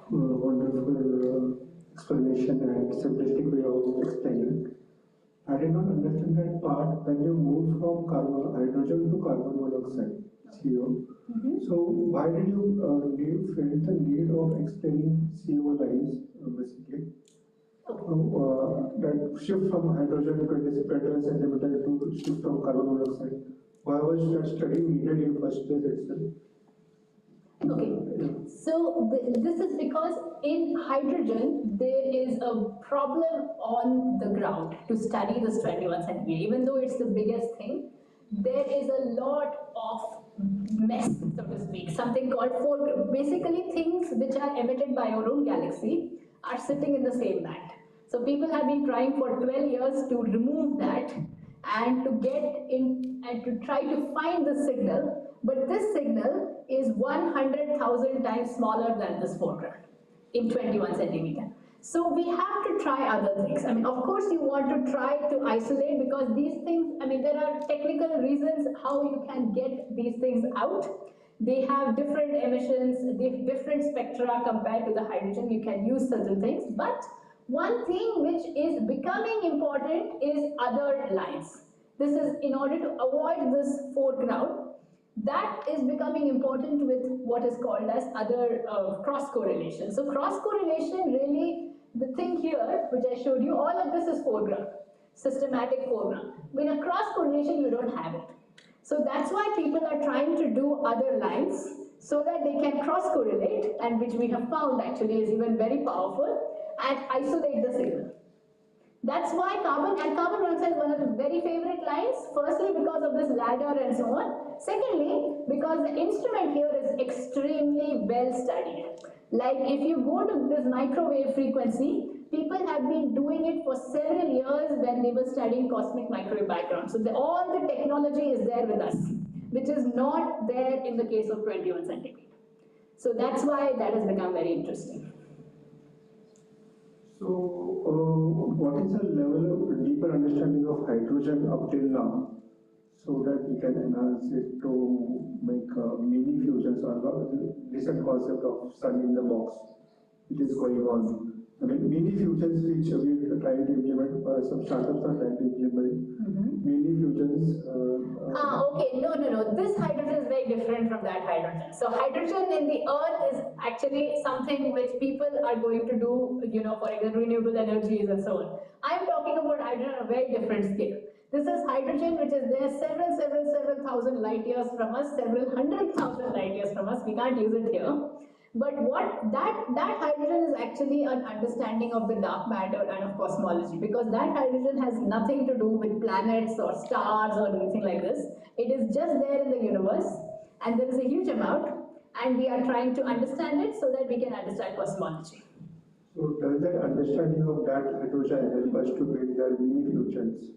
Wonderful explanation and simplistic way of explaining. I did not understand that part when you moved from hydrogen to carbon monoxide, CO. So why did you feel the need of explaining CO lines, basically? That shift from hydrogen 27 centimeter to shift from carbon monoxide. Why was that study needed in first place itself? Okay, so this is because in hydrogen there is a problem on the ground to study this 21 centimeter. Even though it's the biggest thing, there is a lot of mess, so to speak, something called basically things which are emitted by our own galaxy are sitting in the same band. So people have been trying for 12 years to remove that and to get in and to try to find the signal, but this signal is 100,000 times smaller than this foreground in 21 centimeter. So we have to try other things. I mean, of course you want to try to isolate, because these things, I mean, there are technical reasons how you can get these things out. They have different emissions, they have different spectra compared to the hydrogen. You can use certain things, but one thing which is becoming important is other lines. This is in order to avoid this foreground. That is becoming important with what is called as other cross-correlation. So cross-correlation, really, the thing here, which I showed you, all of this is foreground, systematic foreground. With a cross-correlation, you don't have it. So that's why people are trying to do other lines so that they can cross-correlate, and which we have found actually is even very powerful, and isolate the signal. That's why carbon monoxide is one of the very favorite lines. Firstly, because of this ladder and so on. Secondly, because the instrument here is extremely well studied. Like if you go to this microwave frequency, people have been doing it for several years when they were studying cosmic microwave background. So all the technology is there with us, which is not there in the case of 21 centimeter. So that's why that has become very interesting. So, what is the level of deeper understanding of hydrogen up till now, so that we can enhance it to make mini fusions, or the recent concept of sun in the box, which is going on? I mean, mini fusions which we are trying to implement, some startups are trying to implement. Mini fusions. Okay, no. This hydrogen is very different from that hydrogen. So hydrogen in the earth is actually something which people are going to do, for example, renewable energies and so on. I'm talking about hydrogen on a very different scale. This is hydrogen which is there several thousand light years from us, several 100,000 light years from us. We can't use it here. But what that hydrogen is actually an understanding of the dark matter and of cosmology, because that hydrogen has nothing to do with planets or stars or anything like this. It is just there in the universe, and there is a huge amount, and we are trying to understand it so that we can understand cosmology. So does that understanding of that hydrogen help us to build their mini fusions?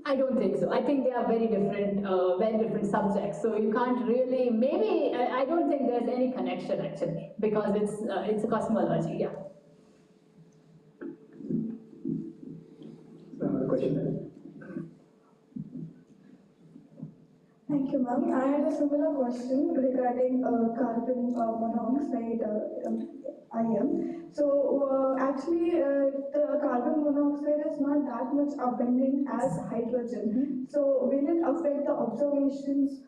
I don't think so. I think they are very different subjects. So you can't really, maybe, I don't think there's any connection actually, because it's a cosmology, yeah. Question? Thank you, ma'am. I had a similar question regarding carbon monoxide IM. So actually, the carbon monoxide is not that much abundant as hydrogen. So will it affect the observations?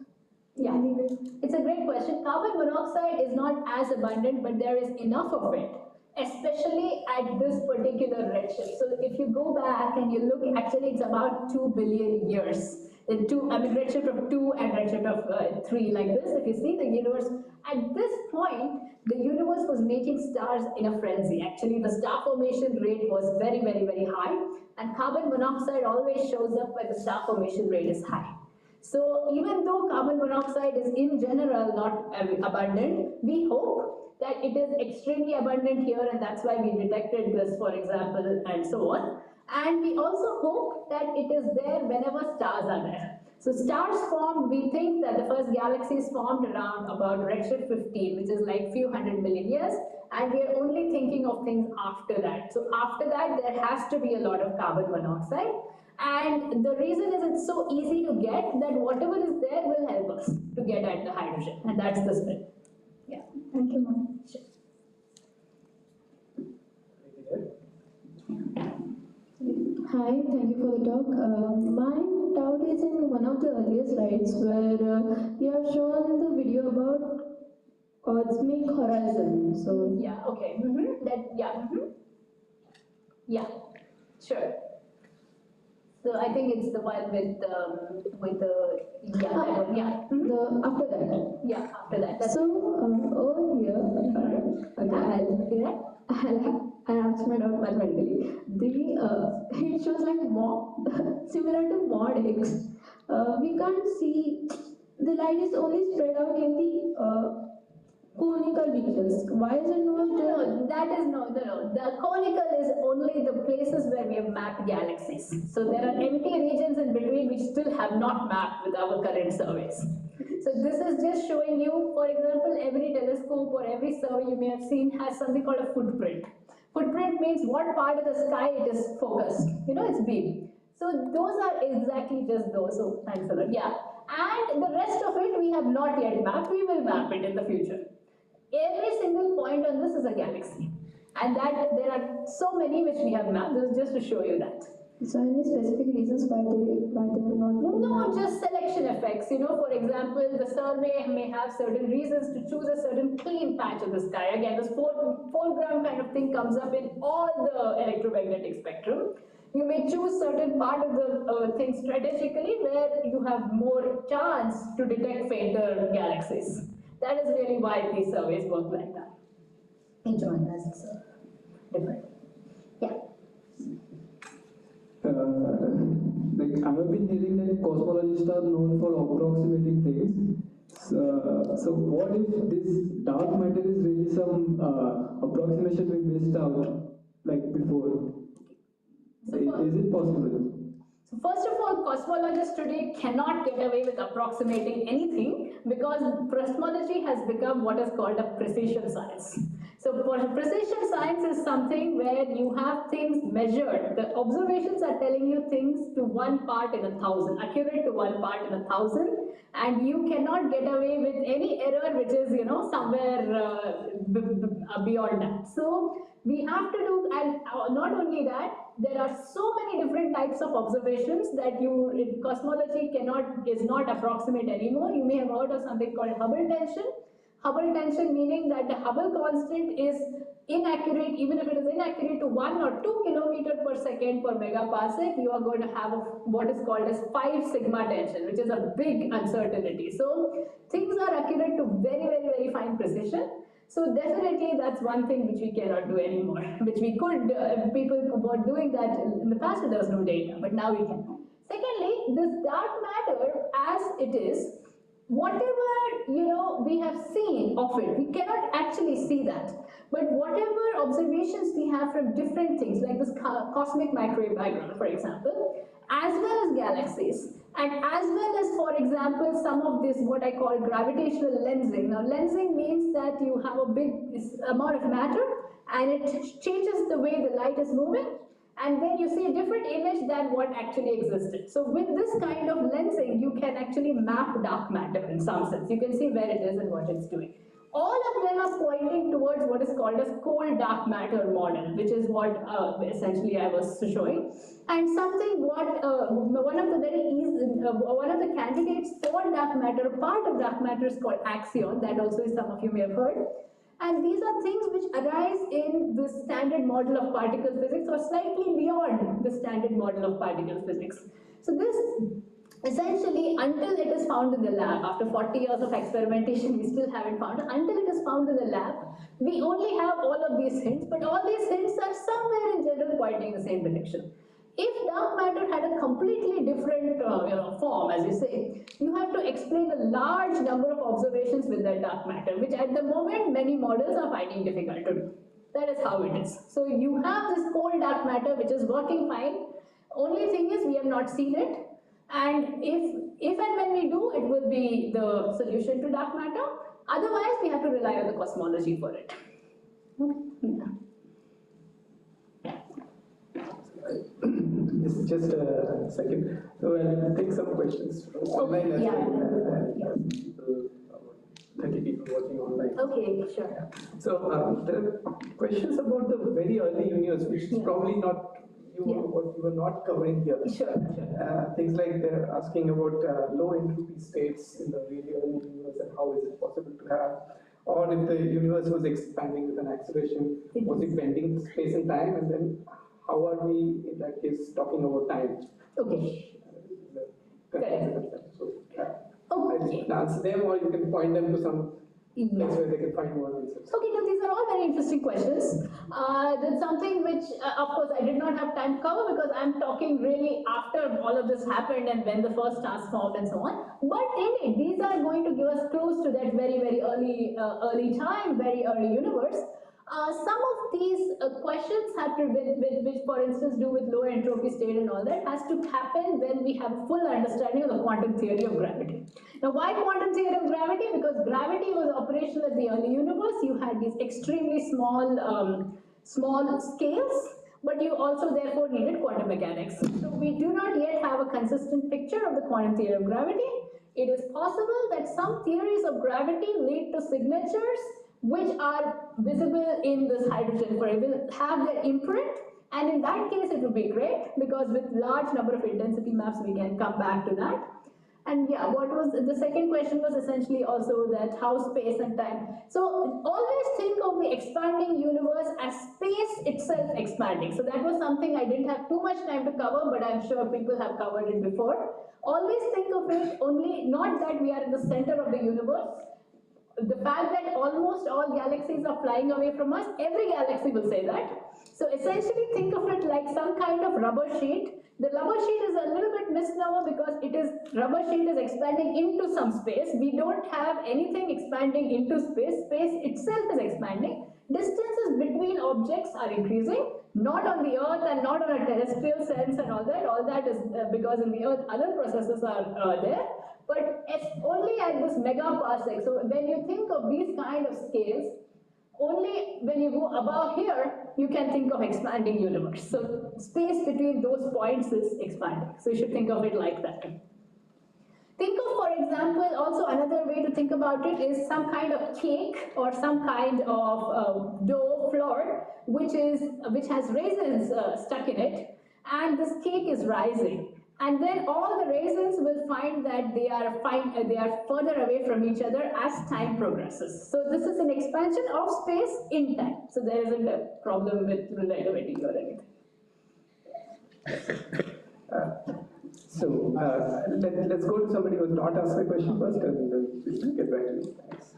Yeah, it's a great question. Carbon monoxide is not as abundant, but there is enough of it, especially at this particular redshift. So if you go back and you look, actually it's about 2 billion years. Redshift of 2 and redshift of 3, like this. If you see the universe, at this point, the universe was making stars in a frenzy. Actually, the star formation rate was very high, and carbon monoxide always shows up when the star formation rate is high. So even though carbon monoxide is in general not abundant, we hope that it is extremely abundant here, and that's why we detected this, for example, and so on. And we also hope that it is there whenever stars are there. So stars formed, we think that the first galaxies formed around about redshift 15, which is like few 100 million years, and we are only thinking of things after that. So after that, there has to be a lot of carbon monoxide, and the reason is it's so easy to get that whatever is there will help us to get at the hydrogen, and that's the spirit. Yeah. Thank you, ma'am. Sure. Hi, thank you for the talk. My doubt is in one of the earlier slides where you have shown the video about cosmic horizon. So Yeah, okay. Yeah, sure. So I think it's the one with the yeah, that one, yeah. the after that. Yeah, after that. That's So over here, I'll ask my doubt mathematically. It shows like similar to mod X. We can't see the light is only spread out in the conical regions. Why is it not? no, that is no. The conical is only the places where we have mapped galaxies. So there are empty regions in between which still have not mapped with our current surveys. So this is just showing you, for example, every telescope or every survey you may have seen has something called a footprint. Footprint means what part of the sky it is focused. It's beam. So those are exactly just those. So thanks a lot. Yeah. And the rest of it we have not yet mapped. We will map it in the future. Every single point on this is a galaxy. And that there are so many which we have mapped. This is just to show you that. So any specific reasons why they are not? No, just selection effects. For example, the survey may have certain reasons to choose a certain clean patch of the sky. Again, this foreground kind of thing comes up in all the electromagnetic spectrum. You may choose certain part of the thing strategically where you have more chance to detect fainter galaxies. That is really why these surveys work like that. Each one has different. Yeah. Like I have been hearing that cosmologists are known for approximating things. So what if this dark matter is really some approximation we missed out like before? Is it possible? So first of all, cosmologists today cannot get away with approximating anything because cosmology has become what is called a precision science. So precision science is something where you have things measured. The observations are telling you things to 1 part in 1,000, accurate to 1 part in 1,000, and you cannot get away with any error which is, somewhere beyond that. So we have to do, and not only that, there are so many different types of observations that cosmology is not approximate anymore. You may have heard of something called Hubble tension. Hubble tension meaning that the Hubble constant is inaccurate, even if it is inaccurate to 1 or 2 kilometers per second per megaparsec, you are going to have what is called as 5 sigma tension, which is a big uncertainty. So things are accurate to very, very, very fine precision. So definitely that's one thing which we cannot do anymore, which we could, people were doing that in the past when there was no data, but now we can. Secondly, this dark matter as it is, whatever we have seen of it, we cannot actually see that. But whatever observations we have from different things, like this cosmic microwave background, for example, as well as galaxies, and as well as, for example, some of this what I call gravitational lensing. Now, lensing means that you have a big amount of matter, and it changes the way the light is moving, and then you see a different image than what actually existed. So with this kind of lensing, you can actually map dark matter in some sense. You can see where it is and what it's doing. All of them are pointing towards what is called as cold dark matter model, which is what essentially I was showing. And something what one of the candidates for dark matter, part of dark matter is called axion. That also is some of you may have heard. And these are things which arise in the standard model of particle physics or slightly beyond the standard model of particle physics. So this essentially, until it is found in the lab, after 40 years of experimentation, we still haven't found it. Until it is found in the lab, we only have all of these hints, but all these hints are somewhere in general pointing in the same direction. If dark matter had a completely different form, as you say, you have to explain a large number of observations with that dark matter, which at the moment many models are finding difficult to do. That is how it is. So you have this cold dark matter which is working fine. Only thing is we have not seen it. And if and when we do, it will be the solution to dark matter. Otherwise, we have to rely on the cosmology for it. Just a second. So I'll take some questions from online as well. People, 30 people watching online. Okay, sure. So there are questions about the very early universe, which is probably not what you were not covering here. Sure. Things like they're asking about low entropy states in the really early universe and how is it possible to have, or if the universe was expanding with an acceleration, was it bending space and time, and then how are we in that case talking about time? Okay. So, Okay. you can answer them, or you can point them to some place where they can find more answers. Okay, now these are all very interesting questions. That's something which, of course, I did not have time to cover because I'm talking really after all of this happened and when the first stars formed and so on. But indeed, these are going to give us clues to that very, very early time, very early universe. Some of these questions have to, which for instance do with low entropy state and all that, has to happen when we have full understanding of the quantum theory of gravity. Now, why quantum theory of gravity? Because gravity was operational at the early universe. You had these extremely small scales, but you also therefore needed quantum mechanics. So we do not yet have a consistent picture of the quantum theory of gravity. It is possible that some theories of gravity lead to signatures which are visible in this hydrogen, for it will have their imprint, and in that case it would be great because with large number of intensity maps we can come back to that. And yeah, what was the second question was essentially also that how space and time. So always think of the expanding universe as space itself expanding. So that was something I didn't have too much time to cover, but I'm sure people have covered it before. Always think of it only, not that we are in the center of the universe. The fact that almost all galaxies are flying away from us, every galaxy will say that. So essentially think of it like some kind of rubber sheet. The rubber sheet is a little bit misnomer because rubber sheet is expanding into some space. We don't have anything expanding into space. Space itself is expanding. Distances between objects are increasing, not on the Earth and not on a terrestrial sense and all that. All that is because in the Earth other processes are there. But it's only at this megaparsec. So when you think of these kind of scales, only when you go above here, you can think of expanding universe. So space between those points is expanding. So you should think of it like that. Think of, for example, also another way to think about it is some kind of cake or some kind of dough flour, which has raisins stuck in it, and this cake is rising. And then all the raisins will find that they are further away from each other as time progresses. So this is an expansion of space in time. So there isn't a problem with relativity or anything. Let's go to somebody who has not asked my question first, and then we'll get back to you. Thanks.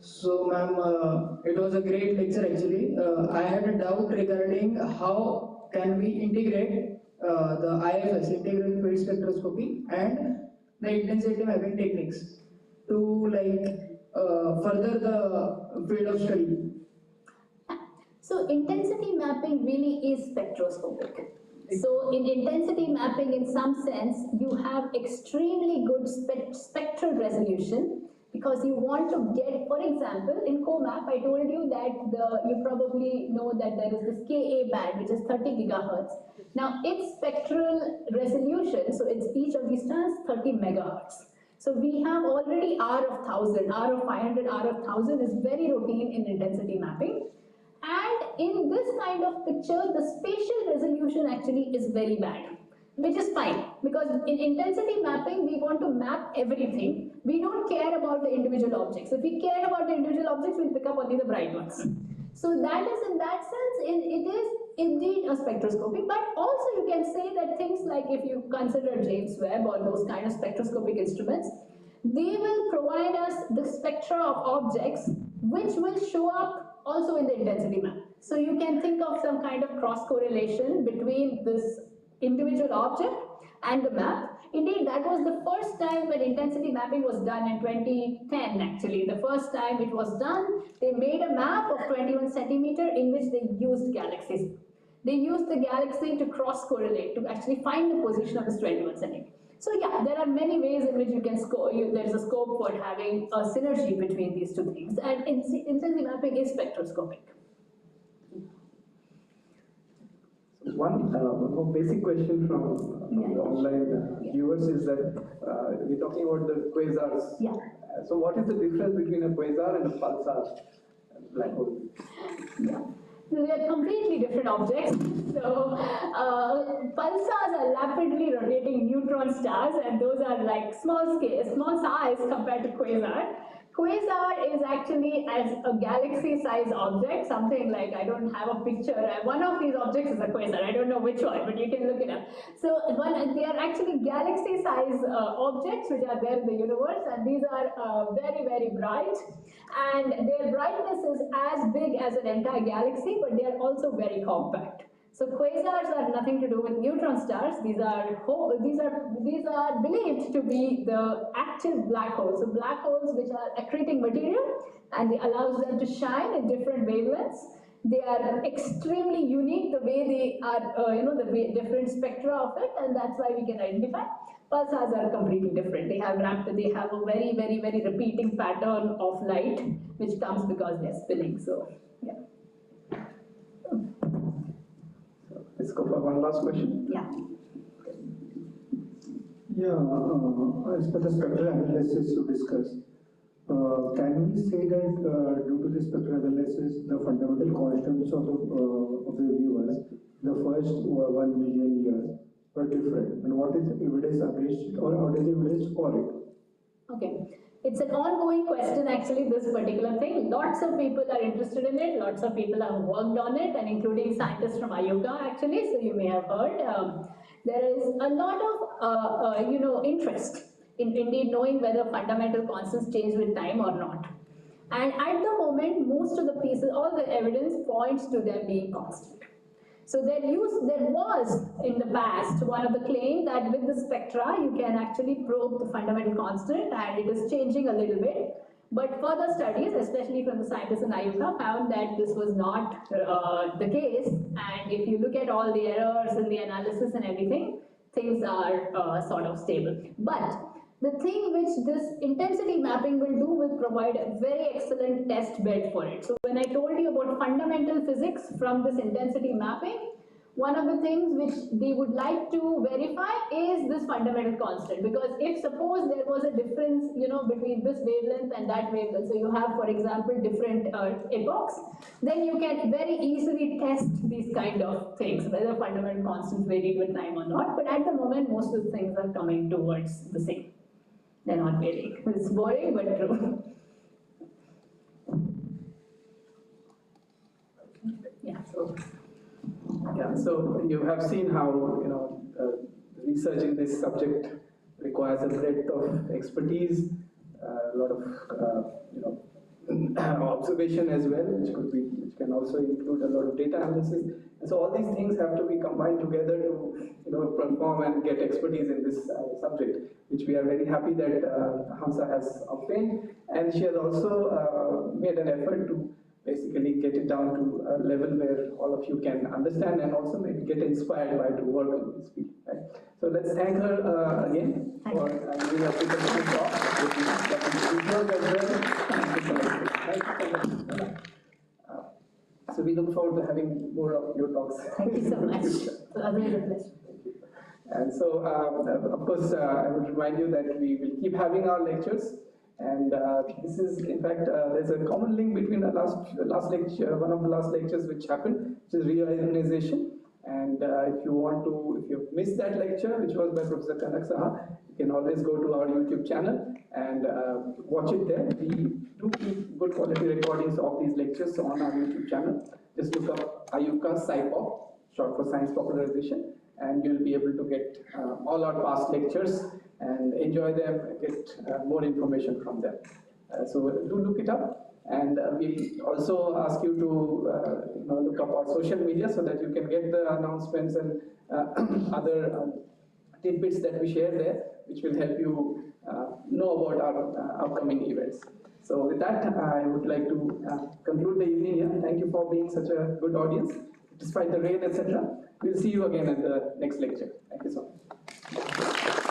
So, ma'am, it was a great lecture actually. I had a doubt regarding how can we integrate the IFS, integral field spectroscopy, and the intensity mapping techniques to further the field of study. So intensity mapping really is spectroscopic. So in intensity mapping, in some sense, you have extremely good spectral resolution because you want to get, for example, in COMAP, I told you that you probably know that there is this Ka band, which is 30 gigahertz. Now its spectral resolution, so it's each of these strands 30 megahertz. So we have already R of 1000, R of 500, R of 1000 is very routine in intensity mapping. And in this kind of picture, the spatial resolution actually is very bad, which is fine, because in intensity mapping, we want to map everything. We don't care about the individual objects. If we care about the individual objects, we'll pick up only the bright ones. So that is, in that sense, it is indeed a spectroscopy, but also you can say that things like if you consider James Webb or those kind of spectroscopic instruments, they will provide us the spectra of objects which will show up also in the intensity map. So you can think of some kind of cross correlation between this individual object and the map, Indeed, that was the first time when intensity mapping was done in 2010 actually. The first time it was done, they made a map of 21 centimeter in which they used galaxies. They used the galaxy to cross-correlate, to actually find the position of this 21 centimeter. So yeah, there are many ways in which you can score. There's a scope for having a synergy between these two things, and intensity mapping is spectroscopic. One basic question from the online viewers is that we're talking about the quasars. Yeah. So what is the difference between a quasar and a pulsar black hole? Yeah. So they are completely different objects. So pulsars are rapidly rotating neutron stars, and those are like small size compared to quasar. Quasar is actually as a galaxy-sized object, something like, I don't have a picture, one of these objects is a quasar, I don't know which one, but you can look it up. So they are actually galaxy-sized objects which are there in the universe, and these are very, very bright, and their brightness is as big as an entire galaxy, but they are also very compact. So quasars are nothing to do with neutron stars. These are believed to be the active black holes. So black holes which are accreting material, and it allows them to shine in different wavelengths. They are extremely unique the way they are, the different spectra of it, and that's why we can identify. Pulsars are completely different. They have a very, very, very repeating pattern of light, which comes because they're spinning. So yeah. Let's go for one last question. Yeah. Yeah, as per the spectral analysis you discussed, can we say that due to the spectral analysis, the fundamental constants of the universe, the first 1 million years, were different? And what is the evidence against it, or what is the evidence for it? Okay. It's an ongoing question actually, this particular thing. Lots of people are interested in it, lots of people have worked on it, and including scientists from IUCAA actually, so you may have heard. There is a lot of interest in indeed knowing whether fundamental constants change with time or not. And at the moment, most of the pieces, all the evidence points to them being constant. So there was in the past one of the claims that with the spectra you can actually probe the fundamental constant, and it is changing a little bit. But further studies, especially from the scientists in IUCAA, found that this was not the case. And if you look at all the errors in the analysis and everything, things are sort of stable. But the thing which this intensity mapping will do will provide a very excellent test bed for it. So when I told you about fundamental physics from this intensity mapping, one of the things which they would like to verify is this fundamental constant. Because if suppose there was a difference, between this wavelength and that wavelength, so you have, for example, different epochs, then you can very easily test these kind of things, whether fundamental constants vary with time or not. But at the moment, most of the things are coming towards the same. They're not varying. It's boring, but true. So you have seen how research in this subject requires a breadth of expertise, a lot of observation as well, which can also include a lot of data analysis. And so all these things have to be combined together to perform and get expertise in this subject, which we are very happy that Hamsa has obtained. And she has also made an effort to basically get it down to a level where all of you can understand and also maybe get inspired by to work in this field. Right? So let's thank her again for giving us a good talk. So we look forward to having more of your talks. Thank you so much. It was really a pleasure. And so, of course, I would remind you that we will keep having our lectures. And this is, in fact, there's a common link between the last lecture, one of the last lectures which happened, which is reionization. And if you missed that lecture, which was by Professor Kanak Saha, you can always go to our YouTube channel and watch it there. We do keep good quality recordings of these lectures on our YouTube channel. Just look up IUCAA SciPop, short for Science Popularization, and you'll be able to get all our past lectures and enjoy them, get more information from them. So do look it up, and we also ask you to look up our social media so that you can get the announcements and other tidbits that we share there, which will help you know about our upcoming events. So with that, I would like to conclude the evening here. Thank you for being such a good audience, despite the rain, etc. We'll see you again at the next lecture. Thank you so much.